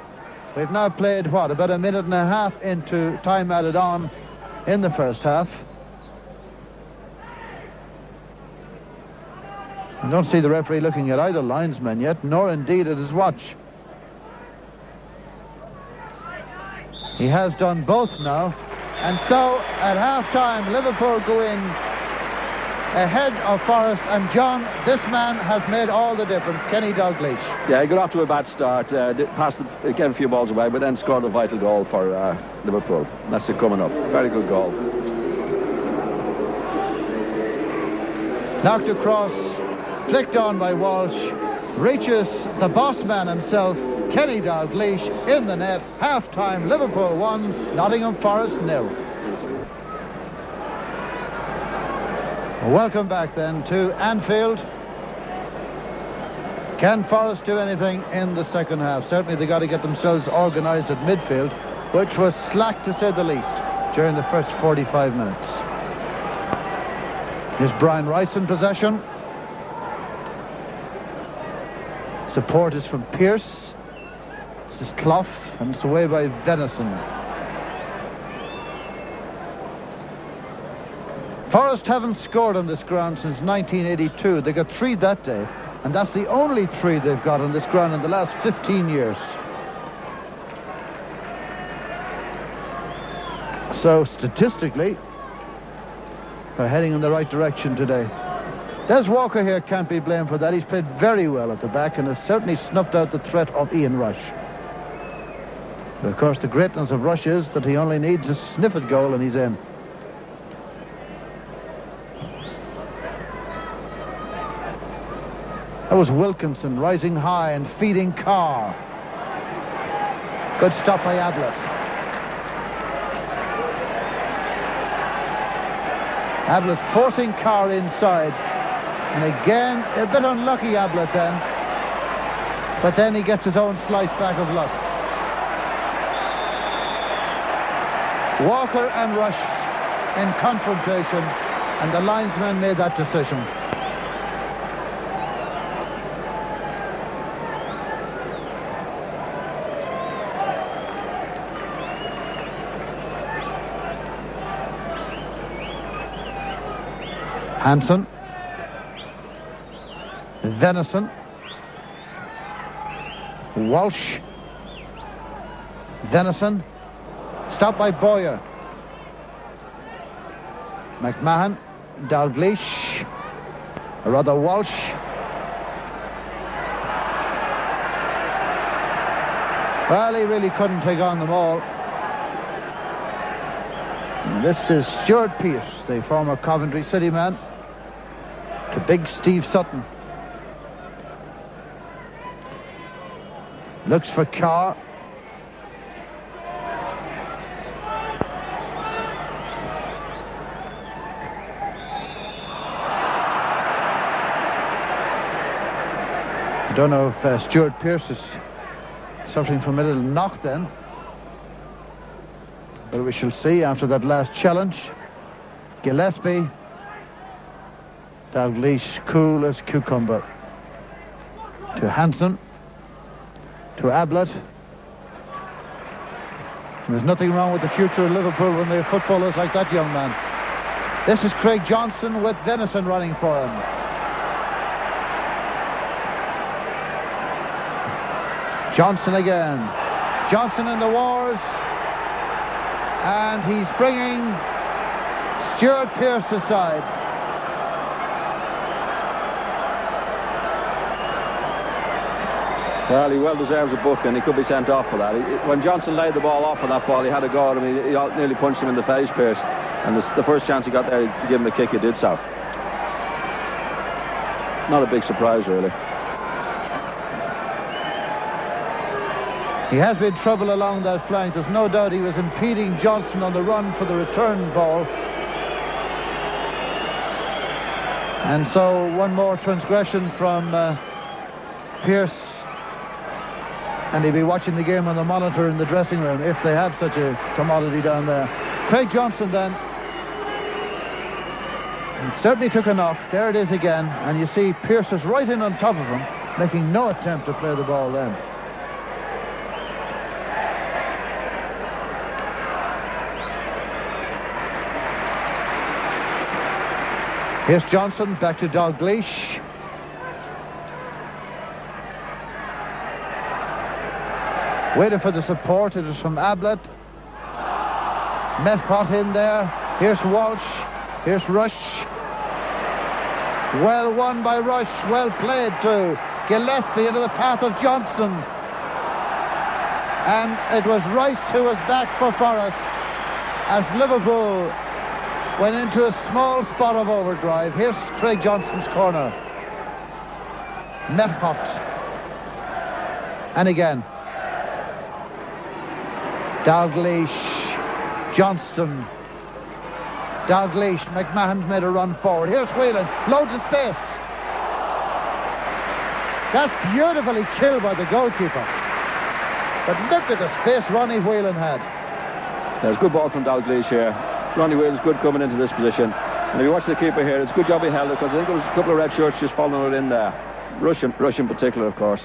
we've now played, about a minute and a half into time added on in the first half. I don't see the referee looking at either linesman yet, nor indeed at his watch. He has done both now. And so, at half-time, Liverpool go in ahead of Forest. And, John, this man has made all the difference, Kenny Dalglish. Yeah, he got off to a bad start, passed again a few balls away, but then scored a vital goal for Liverpool. That's it coming up. Very good goal. Knocked across. Flicked on by Walsh, reaches the boss man himself, Kenny Dalglish, in the net. Half-time, Liverpool 1, Nottingham Forest 0. Welcome back then to Anfield. Can Forest do anything in the second half? Certainly they got to get themselves organised at midfield, which was slack to say the least during the first 45 minutes. Here's Brian Rice in possession. Support is from Pearce. This is Clough, and it's away by Venison. Forest haven't scored on this ground since 1982. They got 3 that day, and that's the only 3 they've got on this ground in the last 15 years. So statistically, they're heading in the right direction today. Des Walker here can't be blamed for that. He's played very well at the back and has certainly snuffed out the threat of Ian Rush. But of course, the greatness of Rush is that he only needs a sniff at goal and he's in. That was Wilkinson rising high and feeding Carr. Good stuff by Ablett. Ablett forcing Carr inside. And again, a bit unlucky, Ablett then. But then he gets his own slice back of luck. Walker and Rush in confrontation, and the linesman made that decision. Hansen. Venison. Walsh. Venison. Stopped by Boyer. McMahon. Dalglish. Or rather Walsh. Well, he really couldn't take on them all. And this is Stuart Pearce, the former Coventry City man, to big Steve Sutton. Looks for Carr. I don't know if Stuart Pearce is suffering from a little knock then, but we shall see after that last challenge. Gillespie. Dalglish, cool as cucumber. To Hansen. To Ablett. There's nothing wrong with the future of Liverpool when they have footballers like that young man. This is Craig Johnson with Venison running for him. Johnson again. Johnson in the wars. And he's bringing Stuart Pearce aside. Well, he well deserves a book, and he could be sent off for that. When Johnson laid the ball off for that ball, he had a go at him. He nearly punched him in the face, Pearce. And the first chance he got there to give him a kick, he did so. Not a big surprise, really. He has been trouble along that flank. There's no doubt he was impeding Johnson on the run for the return ball. And so one more transgression from Pearce. And he'll be watching the game on the monitor in the dressing room, if they have such a commodity down there. Craig Johnson then. It certainly took a knock. There it is again. And you see Pearce is right in on top of him, making no attempt to play the ball then. Here's Johnson, back to Dalglish. Waiting for the support, it is from Ablett. Methcott in there. Here's Walsh. Here's Rush. Well won by Rush, well played too. Gillespie into the path of Johnston. And it was Rice who was back for Forest as Liverpool went into a small spot of overdrive. Here's Craig Johnston's corner. Methcott. And again. Dalglish. Johnston. Dalglish. McMahon's made a run forward. Here's Whelan. Loads of space. That's beautifully killed by the goalkeeper. But look at the space Ronnie Whelan had. There's good ball from Dalglish here. Ronnie Whelan's good coming into this position. And if you watch the keeper here, it's a good job he held it, because I think there was a couple of red shirts just following it in there. Rush in particular, of course.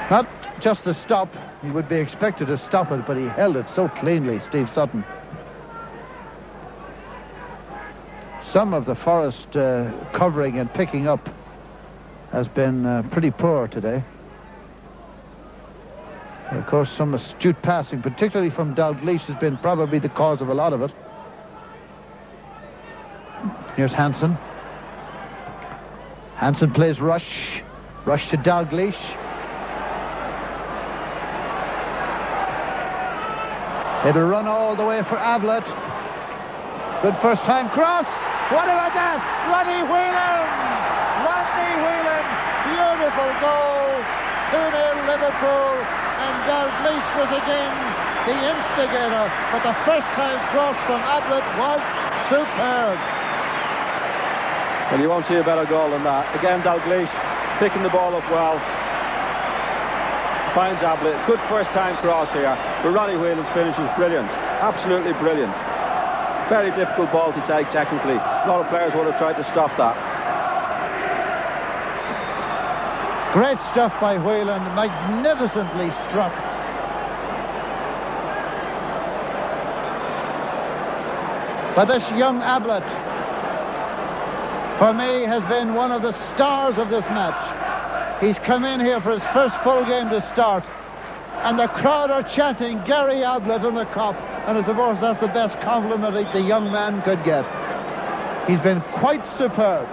Not just the stop. He would be expected to stop it, but he held it so cleanly, Steve Sutton. Some of the Forest covering and picking up has been pretty poor today. And of course, some astute passing, particularly from Dalglish, has been probably the cause of a lot of it. Here's Hansen. Hansen plays Rush. Rush to Dalglish. It'll run all the way for Ablett. Good first time cross. What about that? Ronnie Whelan! Ronnie Whelan! Beautiful goal. 2-0 Liverpool. And Dalglish was again the instigator. But the first time cross from Ablett was superb. Well, you won't see a better goal than that. Again, Dalglish picking the ball up well. Finds Ablett. Good first time cross here. But Ronnie Whelan's finish is brilliant. Absolutely brilliant. Very difficult ball to take technically. A lot of players would have tried to stop that. Great stuff by Whelan. Magnificently struck. But this young Ablett, for me, has been one of the stars of this match. He's come in here for his first full game to start, and the crowd are chanting Gary Ablett on the Kop, and I suppose that's the best compliment the young man could get. He's been quite superb.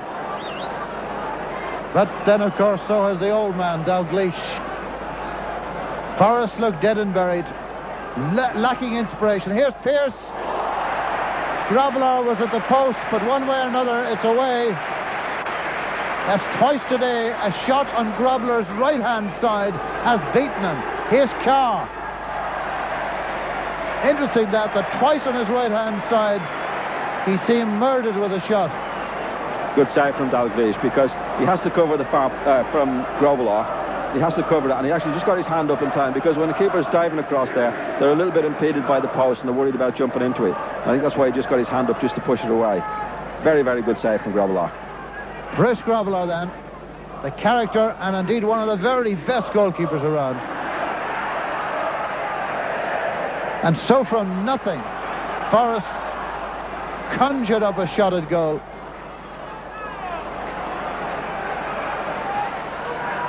But then, of course, so has the old man, Dalglish. Forrest looked dead and buried, lacking inspiration. Here's Pearce. Grobbelaar was at the post, but one way or another, it's away. That's twice today. A shot on Grobbelaar's right-hand side has beaten him. Here's Carr. Interesting that twice on his right-hand side, he seemed murdered with a shot. Good save from Dalglish, because he has to cover the far from Grobbelaar. He has to cover that, and he actually just got his hand up in time, because when the keeper's diving across there, they're a little bit impeded by the post and they're worried about jumping into it. I think that's why he just got his hand up just to push it away. Very, very good save from Grobbelaar. Bruce Grobbelaar then, the character and indeed one of the very best goalkeepers around. And so from nothing, Forrest conjured up a shot at goal.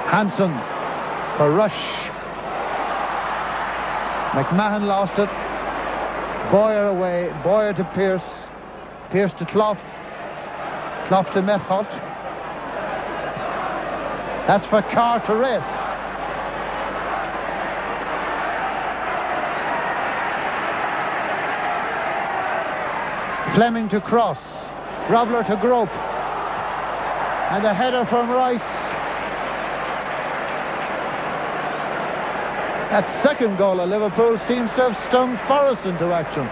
Hansen for Rush. McMahon lost it. Boyer away. Boyer to Pearce. Pearce to Clough. Clough to Methot. That's for Carr to race. Fleming to Cross. Grobbelaar to Grope. And a header from Rice. That second goal of Liverpool seems to have stung Forrest into action.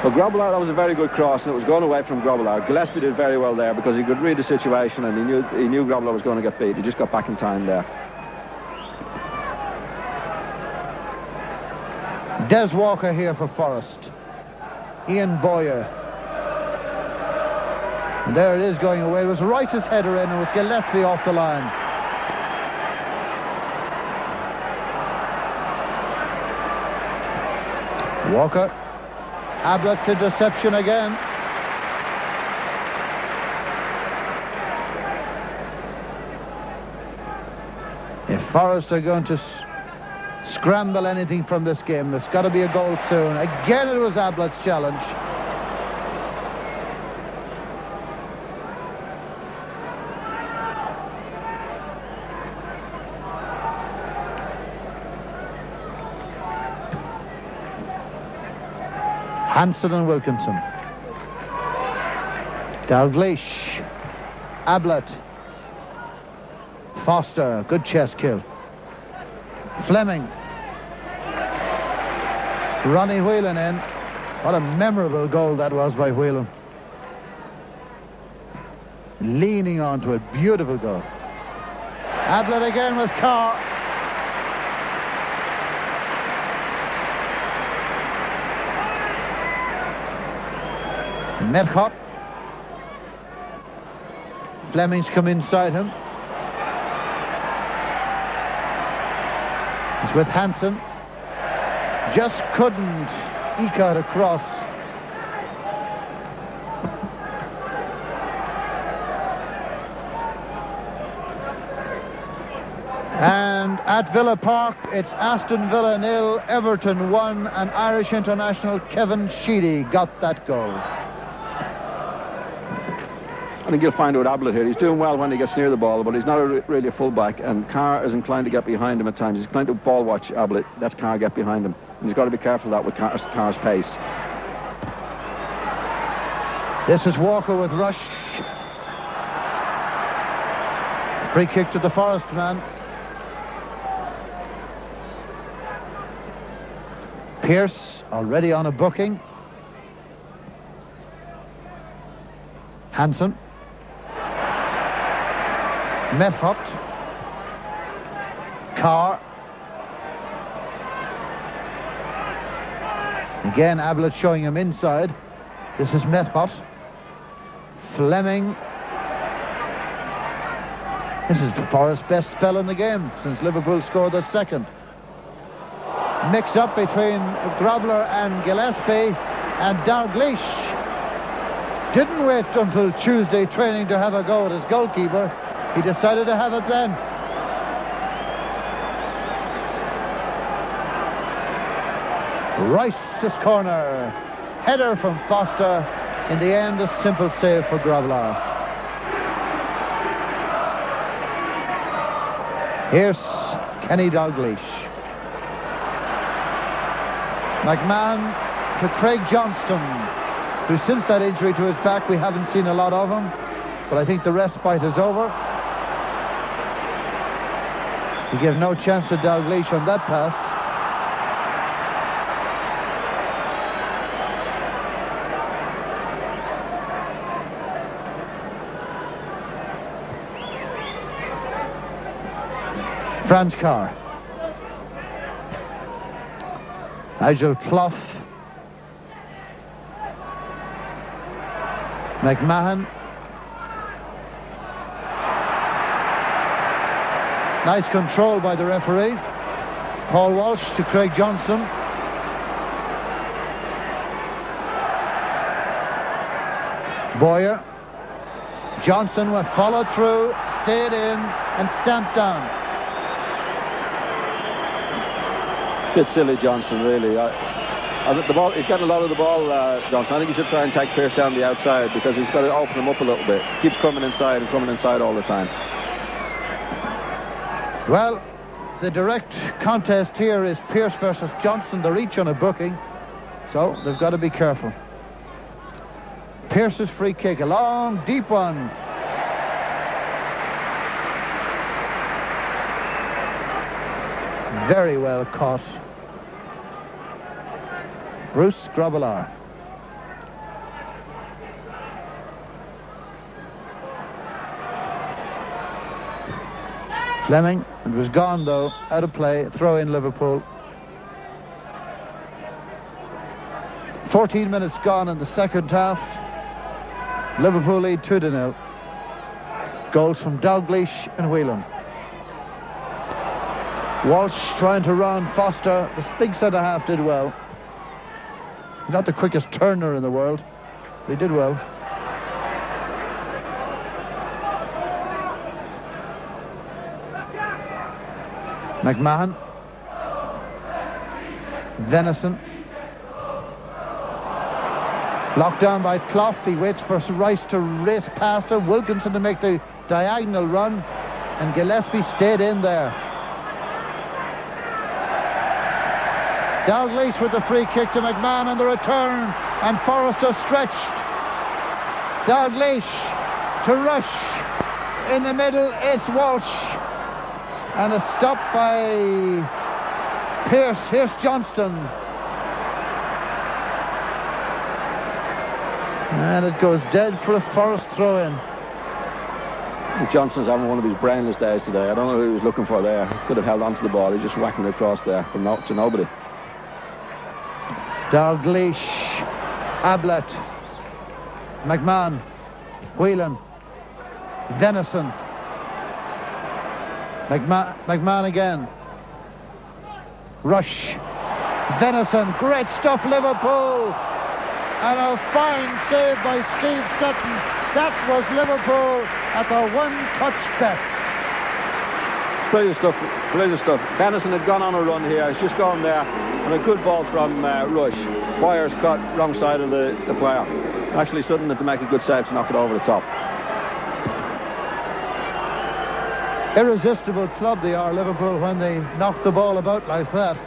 Well, Grobbelaar, that was a very good cross, and it was going away from Grobbelaar. Gillespie did very well there, because he could read the situation, and he knew Grobbelaar was going to get beat. He just got back in time there. Des Walker here for Forrest. Ian Boyer. And there it is going away. It was Rice's header in, and with Gillespie off the line. Walker. Ablett's interception again. If Forrest are going to scramble anything from this game, there's got to be a goal soon. Again, it was Ablett's challenge. Hansen and Wilkinson. Dalglish. Ablett. Foster, good chest kill. Fleming. Ronnie Whelan in. What a memorable goal that was by Whelan. Leaning onto it, beautiful goal. Ablett again with Carr. Merchot. Fleming's come inside him. He's with Hansen. Just couldn't eke out a cross. And at Villa Park, it's Aston Villa 0, Everton 1, and Irish international Kevin Sheedy got that goal. I think you'll find with Ablett here, he's doing well when he gets near the ball, but he's not really a fullback, and Carr is inclined to get behind him at times. He's inclined to ball watch Ablett. That's Carr get behind him. And he's got to be careful of that with Carr's pace. This is Walker with Rush. Free kick to the Forest man. Pearce already on a booking. Hansen. Methot. Carr. Again, Ablett showing him inside. This is Methot. Fleming. This is Forrest's best spell in the game since Liverpool scored their second. Mix up between Grobbelaar and Gillespie. And Dalglish didn't wait until Tuesday training to have a go at his goalkeeper. He decided to have it then. Rice's corner. Header from Foster. In the end, a simple save for Grobbelaar. Here's Kenny Dalglish. McMahon to Craig Johnston, who since that injury to his back we haven't seen a lot of him, but I think the respite is over. He gave no chance to Dalglish on that pass. Franz Carr. Nigel Clough. McMahon. Nice control by the referee. Paul Walsh to Craig Johnson. Boyer. Johnson was followed through, stayed in and stamped down. Bit silly, Johnson, really. The ball, he's getting a lot of the ball, Johnson. I think he should try and take Pearce down the outside because he's got to open him up a little bit. Keeps coming inside and coming inside all the time. Well, the direct contest here is Pearce versus Johnson. They're each on a booking, so they've got to be careful. Pearce's free kick, a long, deep one. Very well caught. Bruce Grobbelaar. Fleming, it was gone though, out of play, throw in Liverpool. 14 minutes gone in the second half. Liverpool lead 2-0. Goals from Dalglish and Whelan. Walsh trying to run Foster. This big centre half did well. Not the quickest turner in the world, but he did well. McMahon. Venison. Locked down by Clough. He waits for Rice to race past him. Wilkinson to make the diagonal run. And Gillespie stayed in there. Dalglish with the free kick to McMahon and the return, and Forrester stretched. Dalglish to Rush. In the middle, it's Walsh. And a stop by Pearce. Here's Johnston. And it goes dead for a Forrest throw-in. Johnson's having one of his brainless days today. I don't know who he was looking for there. He could have held on to the ball. He just whacking it across there from to nobody. Dalglish, Ablett, McMahon, Whelan, Venison, McMahon again, Rush, Venison, great stuff Liverpool, and a fine save by Steve Sutton. That was Liverpool at their one-touch best. Brilliant stuff. Venison had gone on a run here. He's just gone there. And a good ball from Rush. Boyer's caught wrong side of the player. Actually, Sutton had to make a good save to knock it over the top. Irresistible club they are, Liverpool, when they knock the ball about like that.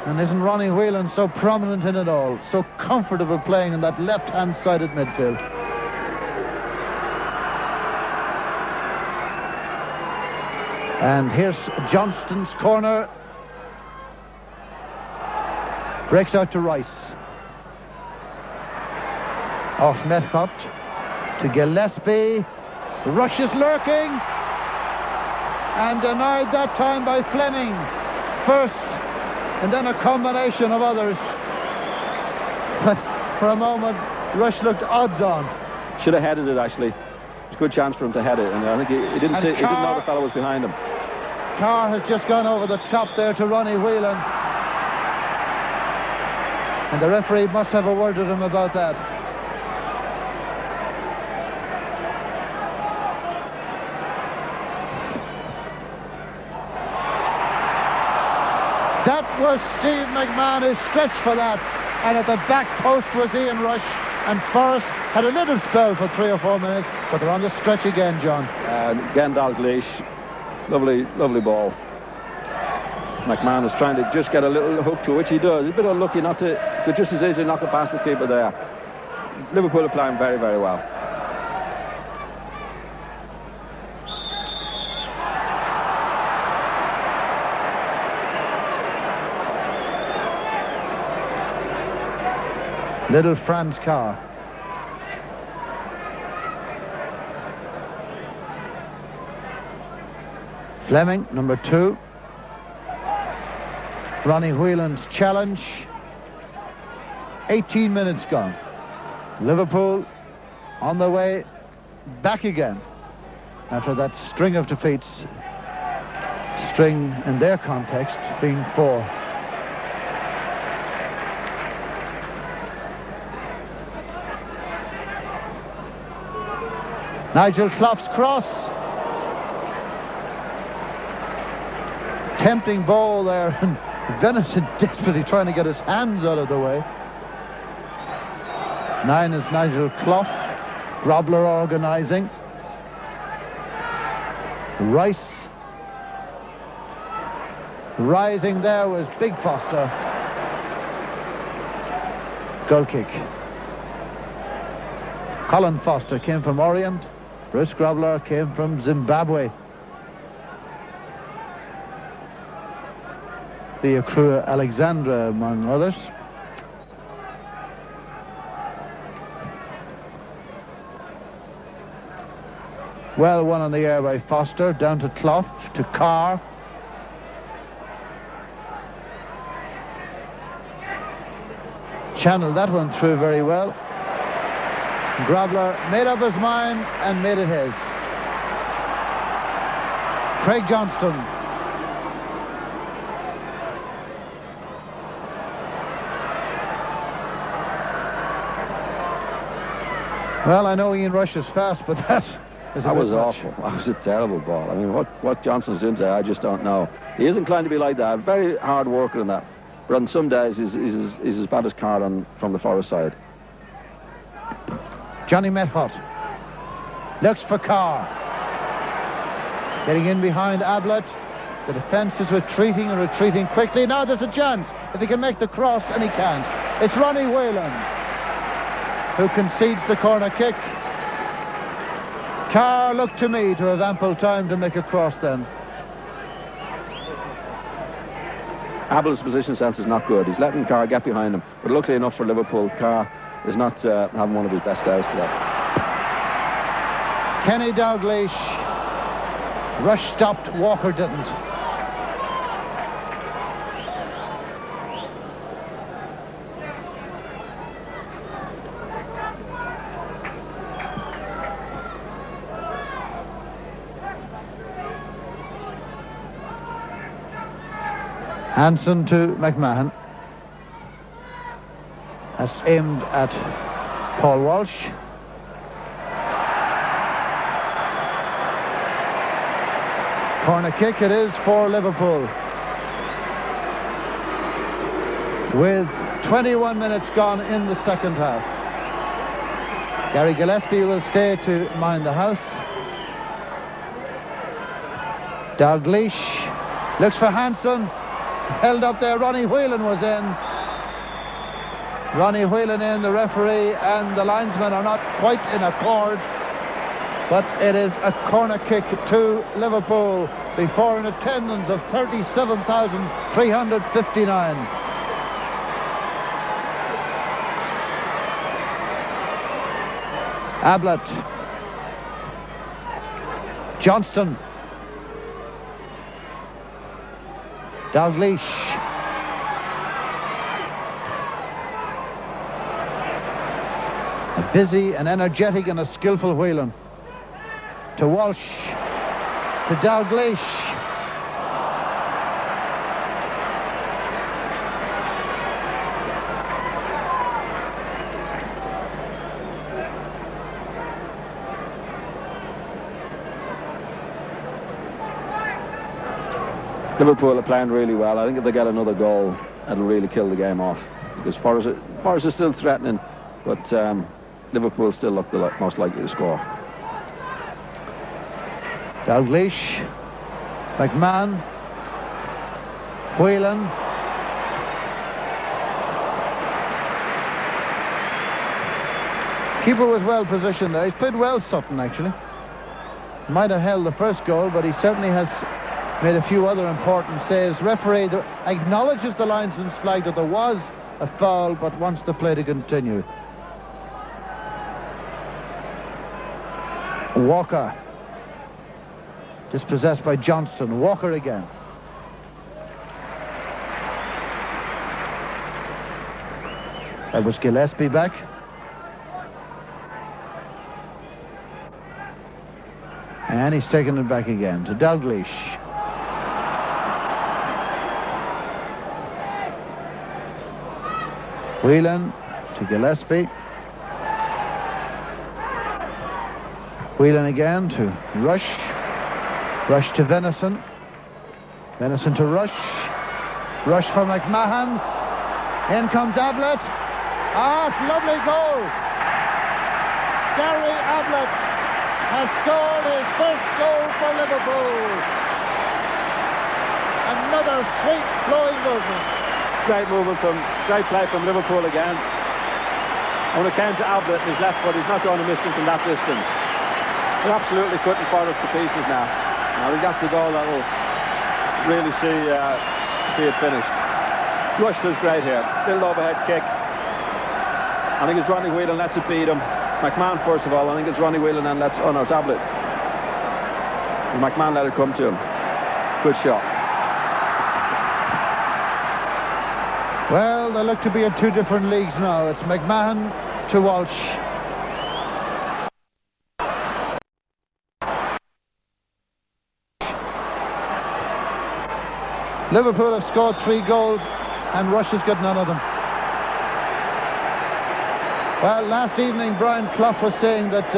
And isn't Ronnie Whelan so prominent in it all? So comfortable playing in that left-hand sided midfield. And here's Johnston's corner. Breaks out to Rice. Off Metcott to Gillespie. Rush is lurking. And denied that time by Fleming. First, and then a combination of others. But for a moment, Rush looked odds on. Should have headed it, actually. It's a good chance for him to head it. And I think he didn't know the fellow was behind him. Carr has just gone over the top there to Ronnie Whelan. And the referee must have a word with him about that. That was Steve McMahon who stretched for that. And at the back post was Ian Rush. And Forrest had a little spell for 3 or 4 minutes, but they're on the stretch again, John. Again, Dalglish. Lovely, lovely ball. McMahon is trying to just get a little hook to which he does. He's a bit unlucky not to, could just as easily knock it past the keeper there. Liverpool are playing very, very well. Little Franz Carr. Fleming, number 2. Ronnie Whelan's challenge. 18 minutes gone. Liverpool on their way back again after that string of defeats. String in their context being 4. Nigel Clough's cross. Tempting ball there, and Venison desperately trying to get his hands out of the way. 9 is Nigel Clough. Grobler organising. Rice. Rising there was Big Foster. Goal kick. Colin Foster came from Orient. Bruce Grobler came from Zimbabwe. The Accrua Alexandra, among others. Well, one on the air by Foster, down to Clough, to Carr. Channeled that one through very well. Grobler made up his mind and made it his. Craig Johnston. Well, I know Ian Rush is fast, but that was awful. That was a terrible ball. I mean, what Johnson's doing there, I just don't know. He is inclined to be like that. Very hard worker in that. But on some days, he's as bad as Carr from the Forest side. Johnny Methot looks for Carr. Getting in behind Ablett. The defence is retreating and retreating quickly. Now there's a chance if he can make the cross, and he can't. It's Ronnie Whelan who concedes the corner kick. Carr looked to me to have ample time to make a cross then. Abel's position sense is not good. He's letting Carr get behind him. But luckily enough for Liverpool, Carr is not having one of his best days today. Kenny Dalglish. Rush stopped, Walker didn't. Hanson to McMahon. That's aimed at Paul Walsh. Corner kick it is for Liverpool. With 21 minutes gone in the second half. Gary Gillespie will stay to mind the house. Dalglish looks for Hanson. Held up there. Ronnie Whelan was in. Ronnie Whelan in. The referee and the linesman are not quite in accord. But it is a corner kick to Liverpool before an attendance of 37,359. Ablett. Johnston. Dalglish. A busy and energetic and a skillful Whelan. To Walsh. To Dalglish. Liverpool are playing really well. I think if they get another goal, it'll really kill the game off. Because Forest is still threatening, but Liverpool still look the most likely to score. Dalglish, McMahon, Whelan. Keeper was well positioned there. He's played well, Sutton, actually. Might have held the first goal, but he certainly has made a few other important saves. Referee acknowledges the linesman's flag that there was a foul, but wants the play to continue. Walker, dispossessed by Johnston. Walker again. That was Gillespie back. And he's taken it back again to Dalglish. Whelan to Gillespie. Whelan again to Rush. Rush to Venison. Venison to Rush. Rush for McMahon. In comes Ablett. Lovely goal. Gary Ablett has scored his first goal for Liverpool. Another sweet flowing movement. Great play from Liverpool again. And when it came to Ablett, his left foot, he's not going to miss him from that distance. They're absolutely cutting Forest to pieces now. I think that's the goal that will really see it finished. Rush does great here. Little overhead kick. I think it's Ronnie Whelan lets it beat him. McMahon first of all. I think it's Ronnie Whelan and it's Ablett. And McMahon let it come to him. Good shot. Well, they look to be in two different leagues now. It's McMahon to Walsh. Liverpool have scored 3 goals and Rush has got none of them. Well, last evening Brian Clough was saying that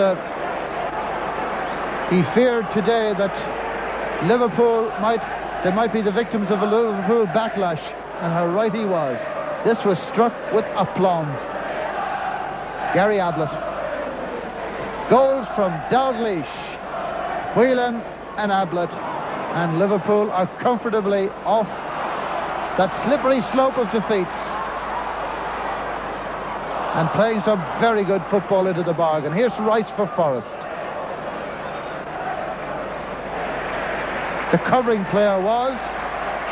he feared today that they might be the victims of a Liverpool backlash, and how right he was. This was struck with aplomb. Gary Ablett. Goals from Dalglish, Whelan and Ablett, and Liverpool are comfortably off that slippery slope of defeats and playing some very good football into the bargain. Here's Rice for Forest. The covering player was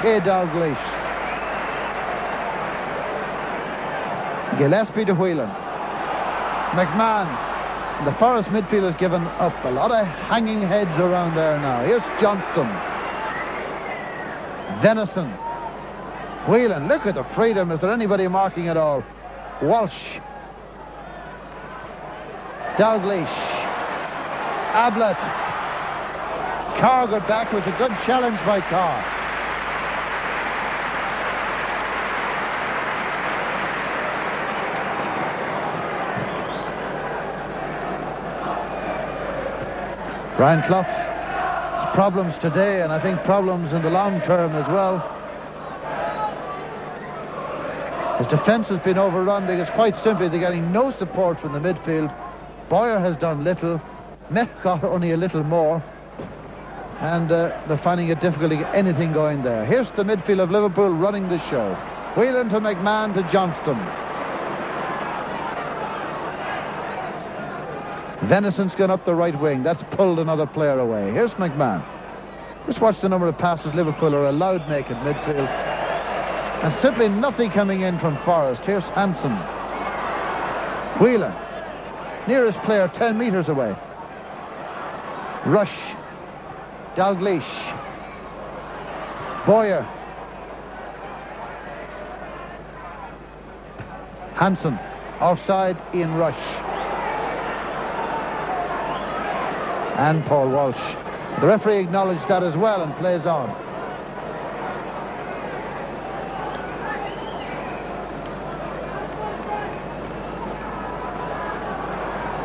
Kay Dalglish. Gillespie to Whelan. McMahon. The Forest midfield has given up. A lot of hanging heads around there now. Here's Johnston. Venison. Whelan. Look at the freedom. Is there anybody marking at all? Walsh. Dalglish. Ablett. Carr got back with a good challenge by Carr. Brian Clough, problems today, and I think problems in the long term as well. His defence has been overrun because quite simply they're getting no support from the midfield. Boyer has done little, Metcalf only a little more, and they're finding it difficult to get anything going there. Here's the midfield of Liverpool running the show. Whelan to McMahon to Johnston. Venison's gone up the right wing. That's pulled another player away. Here's McMahon. Just watch the number of passes Liverpool are allowed to make at midfield. And simply nothing coming in from Forest. Here's Hansen. Whelan. Nearest player 10 metres away. Rush. Dalglish. Boyer. Hansen. Offside, Ian Rush. And Paul Walsh. The referee acknowledged that as well and plays on.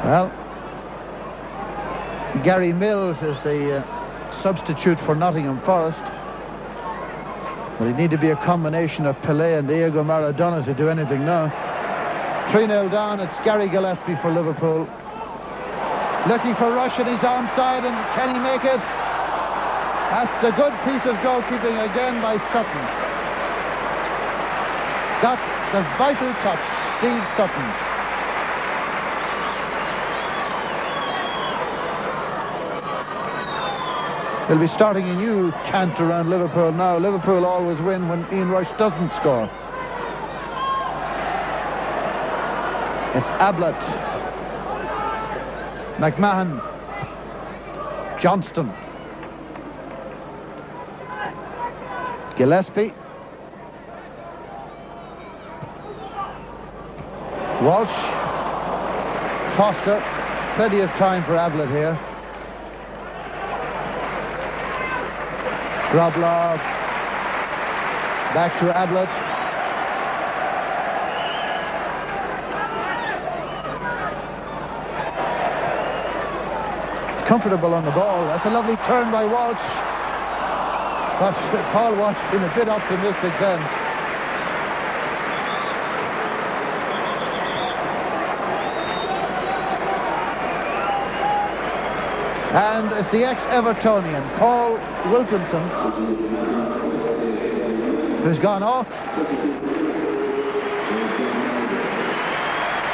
Well, Gary Mills is the substitute for Nottingham Forest. But it need to be a combination of Pelé and Diego Maradona to do anything now. 3-0 down. It's Gary Gillespie for Liverpool. Looking for Rush and he's onside, and can he make it? That's a good piece of goalkeeping again by Sutton. Got the vital touch, Steve Sutton. They'll be starting a new cant around Liverpool now. Liverpool always win when Ian Rush doesn't score. It's Ablett, McMahon, Johnston, Gillespie, Walsh, Foster. Plenty of time for Ablett here. Grobler, back to Ablett. It's comfortable on the ball. That's a lovely turn by Walsh. But Paul Walsh been a bit optimistic then. And it's the ex-Evertonian, Paul Wilkinson, who's gone off.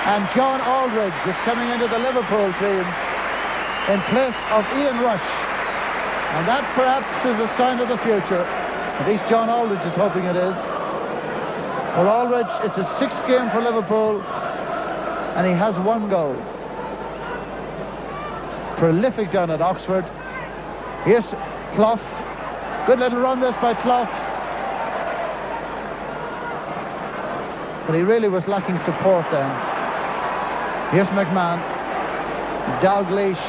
And John Aldridge is coming into the Liverpool team in place of Ian Rush. And that perhaps is a sign of the future. At least John Aldridge is hoping it is. For Aldridge, it's his 6th game for Liverpool, and he has 1 goal. Prolific down at Oxford. Here's Clough. Good little run this by Clough. But he really was lacking support then. Here's McMahon. Dalglish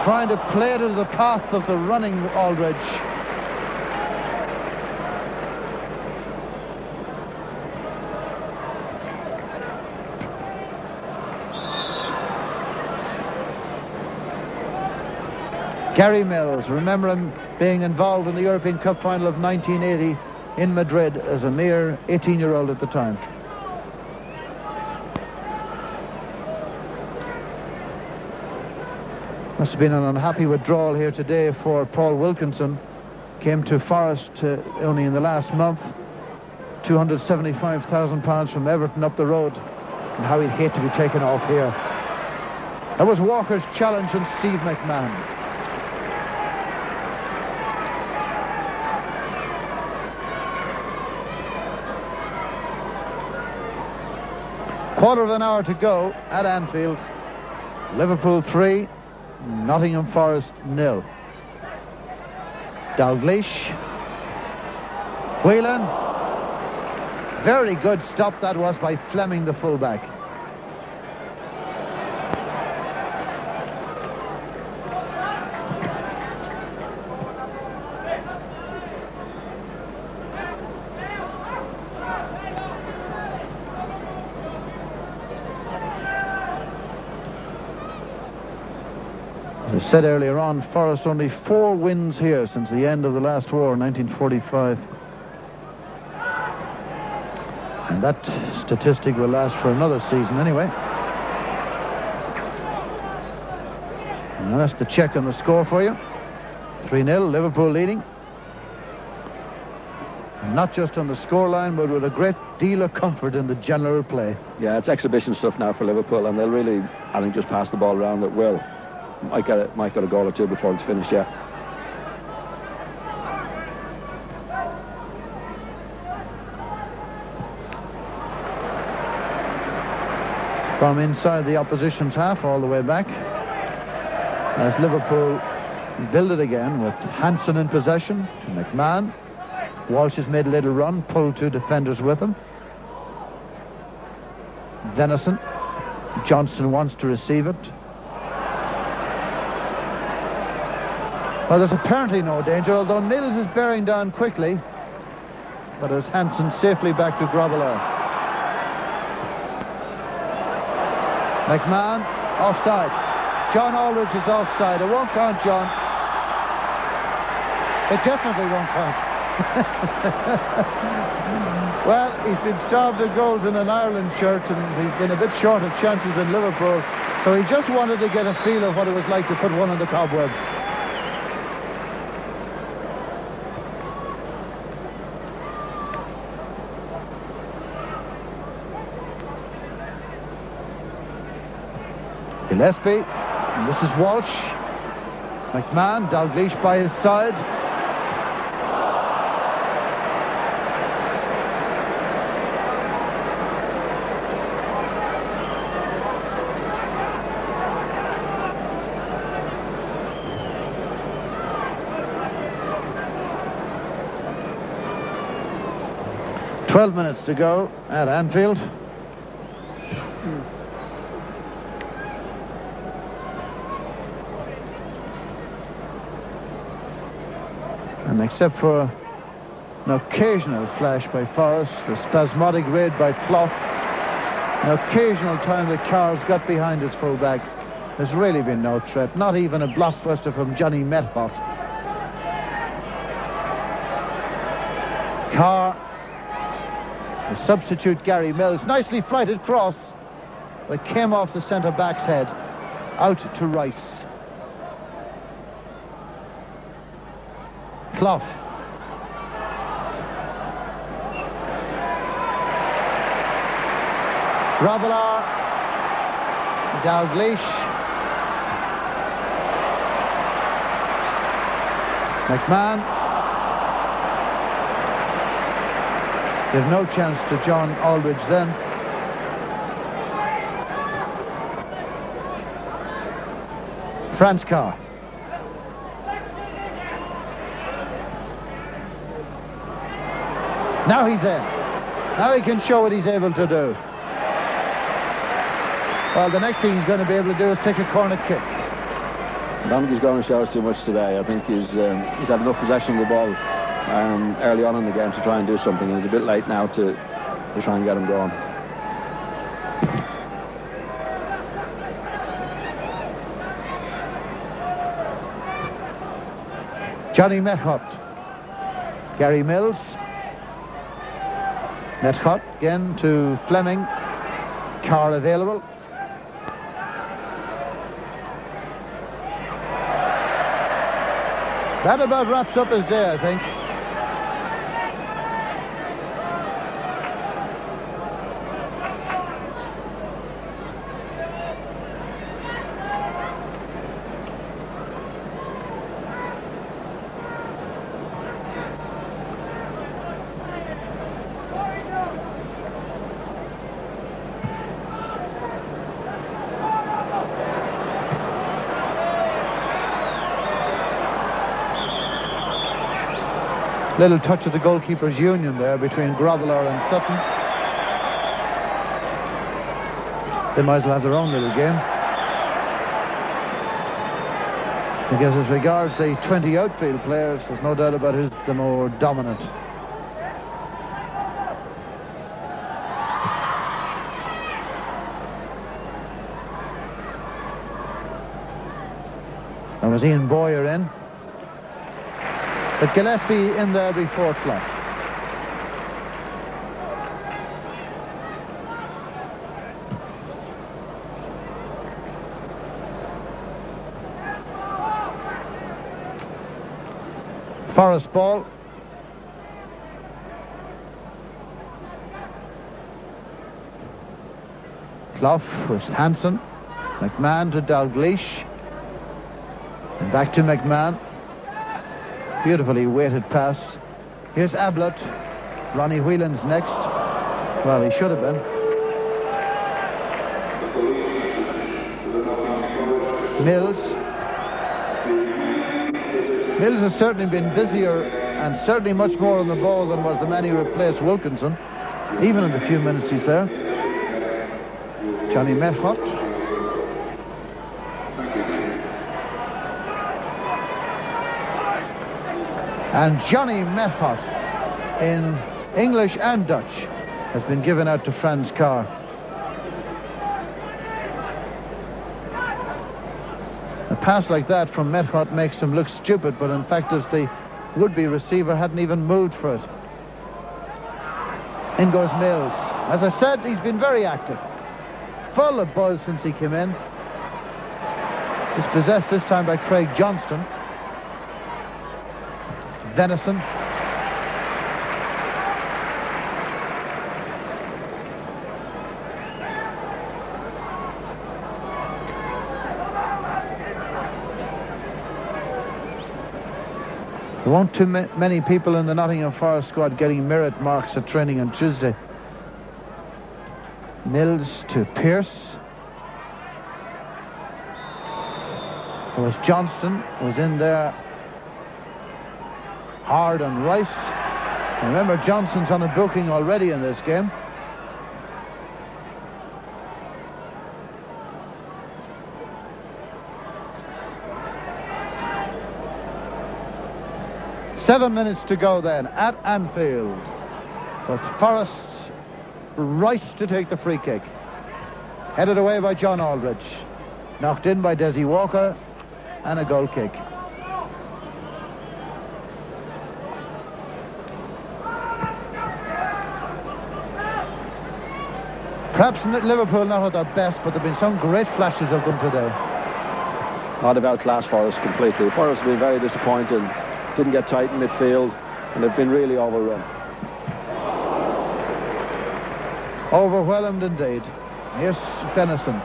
trying to play it into the path of the running Aldridge. Gary Mills, remember him being involved in the European Cup final of 1980 in Madrid as a mere 18-year-old at the time. Must have been an unhappy withdrawal here today for Paul Wilkinson. Came to Forest only in the last month. £275,000 from Everton up the road. And how he'd hate to be taken off here. That was Walker's challenge on Steve McMahon. Quarter of an hour to go at Anfield. Liverpool 3, Nottingham Forest 0. Dalglish. Whelan. Very good stop that was by Fleming, the fullback. As I said earlier on, Forest only 4 wins here since the end of the last war in 1945. And that statistic will last for another season anyway. And that's the check on the score for you. 3-0, Liverpool leading. And not just on the scoreline, but with a great deal of comfort in the general play. Yeah, it's exhibition stuff now for Liverpool, and they'll really, I think, just pass the ball around it well. Might get a goal or two before it's finished, yeah. From inside the opposition's half all the way back, as Liverpool build it again with Hansen in possession to McMahon. Walsh has made a little run, pulled 2 defenders with him. Venison. Johnston wants to receive it. Well, there's apparently no danger, although Mills is bearing down quickly. But as Hansen safely back to Grobbelaar. McMahon, offside. John Aldridge is offside. It won't count, John. It definitely won't count. Well, he's been starved of goals in an Ireland shirt, and he's been a bit short of chances in Liverpool, so he just wanted to get a feel of what it was like to put one on the cobwebs. Gillespie, and this is Walsh. McMahon, Dalglish by his side. "12 minutes to go at Anfield. And except for an occasional flash by Forrest, a spasmodic raid by Clough, an occasional time that Carr's got behind his full-back, there's really been no threat, not even a blockbuster from Johnny Methot. Carr, the substitute Gary Mills, nicely flighted cross, but came off the centre-back's head, out to Rice. Clough. Grobbelaar. Dalglish. McMahon. Give no chance to John Aldridge then. Franz Carr. Now he's in. Now he can show what he's able to do. Well, the next thing he's going to be able to do is take a corner kick. I don't think he's going to show us too much today. I think he's had enough possession of the ball early on in the game to try and do something, and it's a bit late now to try and get him going. Johnny Methot. Gary Mills. Methot again to Fleming. Carr available. That about wraps up his day, I think. Little touch of the goalkeeper's union there between Grobbelaar and Sutton. They might as well have their own little game. Because as regards the 20 outfield players, there's no doubt about who's the more dominant. And was Ian Boyer in? But Gillespie in there before Clough. Forrest ball. Clough with Hansen. McMahon to Dalglish. And back to McMahon. Beautifully weighted pass. Here's Ablett. Ronnie Whelan's next. Well, he should have been. Mills. Mills has certainly been busier and certainly much more on the ball than was the man who replaced Wilkinson, even in the few minutes he's there. Johnny Methot. And Johnny Methot, in English and Dutch, has been given out to Franz Carr. A pass like that from Methot makes him look stupid, but in fact it's the would-be receiver hadn't even moved for it. In goes Mills. As I said, he's been very active. Full of buzz since he came in. Dispossessed this time by Craig Johnston. Venison. There weren't too many people in the Nottingham Forest squad getting merit marks at training on Tuesday. Mills to Pearce. There was Johnston, was in there hard on Rice. Remember, Johnston's on a booking already in this game. Seven minutes to go then at Anfield. But Forest's Rice to take the free kick. Headed away by John Aldridge. Knocked in by Desi Walker. And a goal kick. Perhaps Liverpool not at their best, but there have been some great flashes of them today. Not about class Forest completely. Forest have been very disappointing. Didn't get tight in midfield, and they've been really overrun. Overwhelmed indeed. Here's Venison.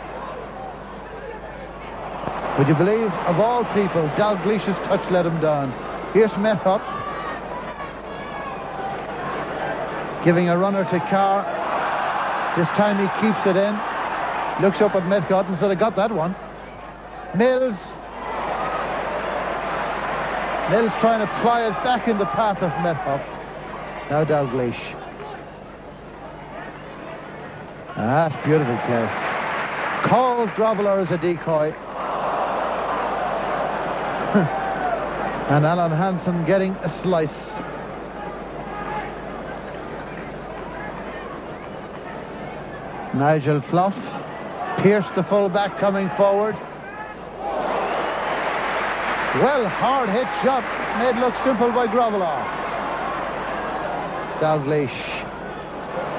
Would you believe, of all people, Dalglish's touch let him down. Here's Methot. Giving a runner to Carr. This time he keeps it in. Looks up at Methot and said, I got that one. Mills. Mills trying to ply it back in the path of Methot. Now Dalglish. That's beautiful play. Calls Groveler as a decoy. And Alan Hansen getting a slice. Nigel Clough. Pearce, the full-back, coming forward. Well, hard hit shot. Made look simple by Groveler. Dalglish.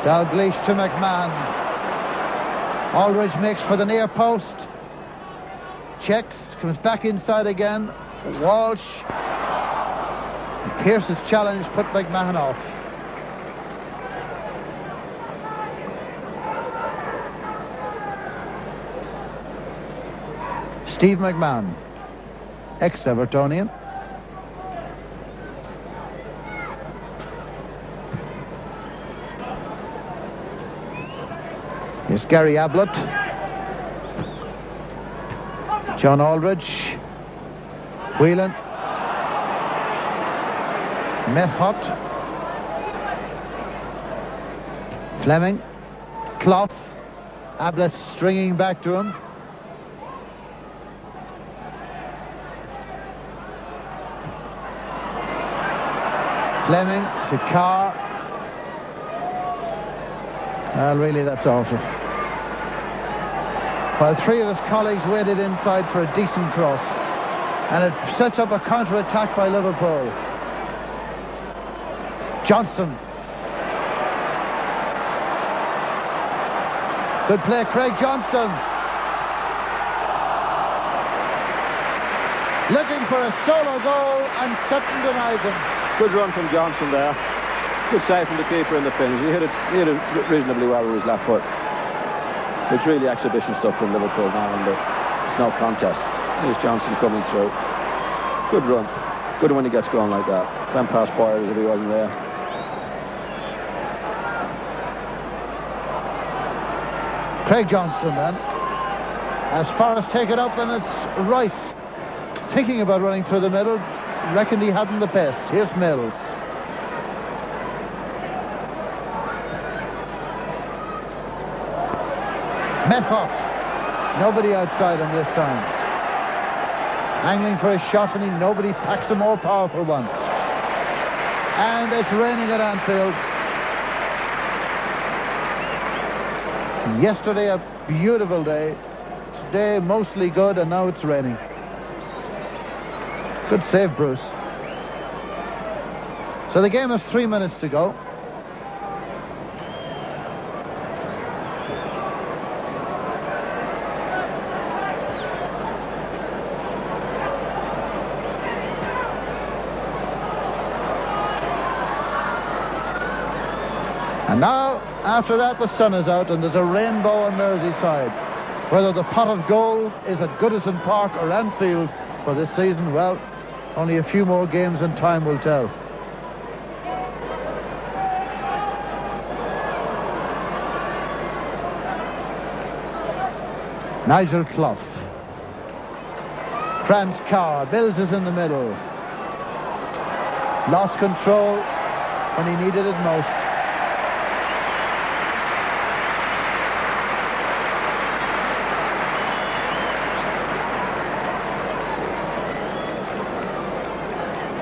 Dalglish to McMahon. Aldridge makes for the near post. Checks, comes back inside again. Walsh. Pearce's challenge put McMahon off. Steve McMahon, ex-Evertonian. Here's Gary Ablett. John Aldridge. Whelan. Methot. Fleming. Clough. Ablett stringing back to him. Fleming to Carr. Well, really, that's awful. While three of his colleagues waited inside for a decent cross. And it sets up a counter-attack by Liverpool. Johnston. Good play, Craig Johnston. Looking for a solo goal, and Sutton denies him. Good run from Johnston there. Good save from the keeper in the finish. He hit it reasonably well with his left foot. It's really exhibition stuff from Liverpool now, and it's no contest. Here's Johnston coming through. Good run. Good when he gets going like that. Went past Boyer as if he wasn't there. Craig Johnston then. As Forrest take it up, and it's Rice. Thinking about running through the middle. Reckoned he hadn't the pace. Here's Mills. Methot. Nobody outside him this time. Angling for a shot, and nobody packs a more powerful one. And it's raining at Anfield. Yesterday a beautiful day. Today mostly good, and now it's raining. Good save, Bruce. So the game has 3 minutes to go. And now, after that, the sun is out and there's a rainbow on Merseyside. Whether the pot of gold is at Goodison Park or Anfield for this season, well, only a few more games and time will tell. Nigel Clough. Franz Carr. Mills is in the middle. Lost control when he needed it most.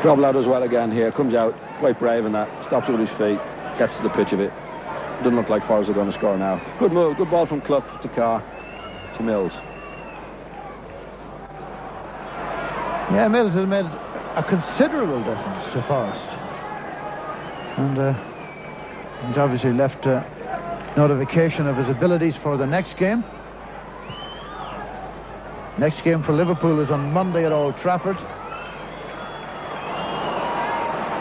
Trouble out as well again here. Comes out quite brave in that. Stops with his feet. Gets to the pitch of it. Doesn't look like Forest are going to score now. Good move. Good ball from Clough to Carr to Mills. Yeah, Mills has made a considerable difference to Forest. And he's obviously left notification of his abilities for the next game. Next game for Liverpool is on Monday at Old Trafford.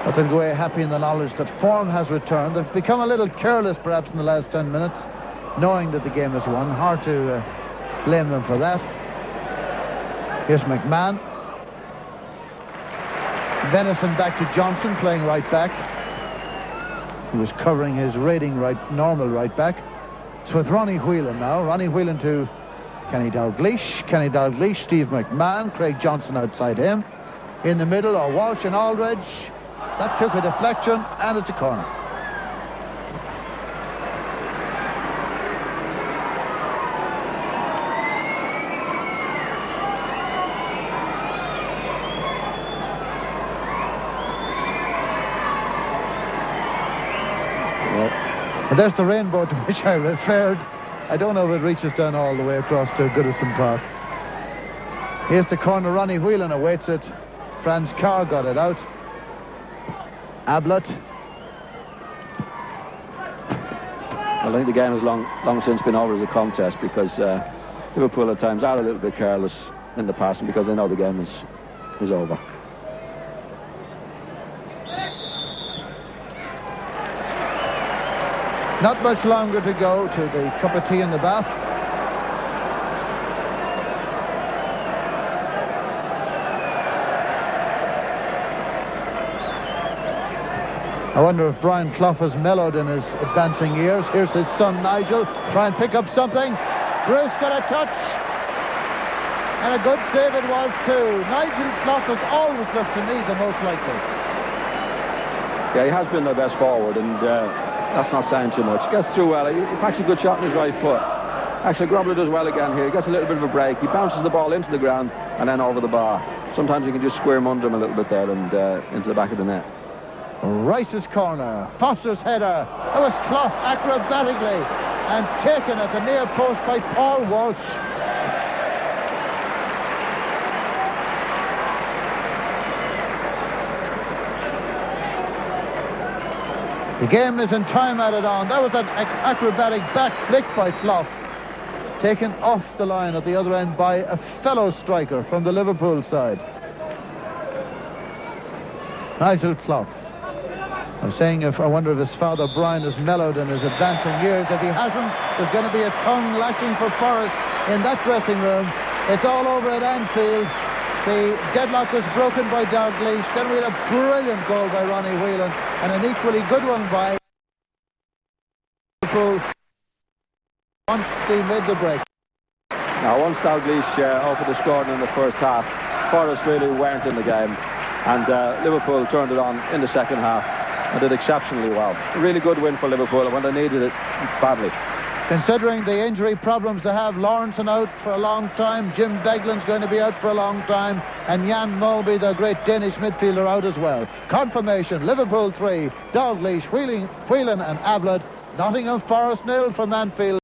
But they'll go away happy in the knowledge that form has returned. They've become a little careless perhaps in the last 10 minutes, knowing that the game is won. Hard to blame them for that. Here's McMahon. Venison back to Johnson, playing right back. He was covering his raiding normal right back. It's with Ronnie Whelan now. Ronnie Whelan to Kenny Dalglish. Kenny Dalglish, Steve McMahon. Craig Johnson outside him. In the middle are Walsh and Aldridge. That took a deflection, and it's a corner. And there's the rainbow to which I referred. I don't know if it reaches down all the way across to Goodison Park. Here's the corner. Ronnie Whelan awaits it. Franz Carr got it out. Ablett. I think the game has long since been over as a contest, because Liverpool at times are a little bit careless in the passing because they know the game is over. Not much longer to go to the cup of tea in the bath. I wonder if Brian Clough has mellowed in his advancing years. Here's his son Nigel, try and pick up something. Bruce got a touch, and a good save it was too. Nigel Clough has always looked to me the most likely. Yeah, he has been their best forward, and that's not saying too much. Gets through well. He packs a good shot in his right foot. Actually, Grobler does well again here. He gets a little bit of a break. He bounces the ball into the ground and then over the bar. Sometimes you can just square him under him a little bit there and into the back of the net. Rice's corner, Foster's header. That was Clough acrobatically and taken at the near post by Paul Walsh. The game is in time added on. That was an acrobatic back flick by Clough, taken off the line at the other end by a fellow striker from the Liverpool side. Nigel Clough. I'm saying I wonder if his father Brian has mellowed in his advancing years. If he hasn't, there's going to be a tongue lashing for Forest in that dressing room. It's all over at Anfield. The deadlock was broken by Dalglish. Then we had a brilliant goal by Ronnie Whelan and an equally good one by Liverpool once they made the break. Now, once Dalglish opened the scoring in the first half, Forest really weren't in the game, and Liverpool turned it on in the second half and did exceptionally well. A really good win for Liverpool when they needed it badly. Considering the injury problems they have, Lawrenson out for a long time, Jim Beglin's going to be out for a long time, and Jan Mulby, the great Danish midfielder, out as well. Confirmation, Liverpool 3, Dalglish, Whelan and Ablett, Nottingham Forest 0 from Anfield.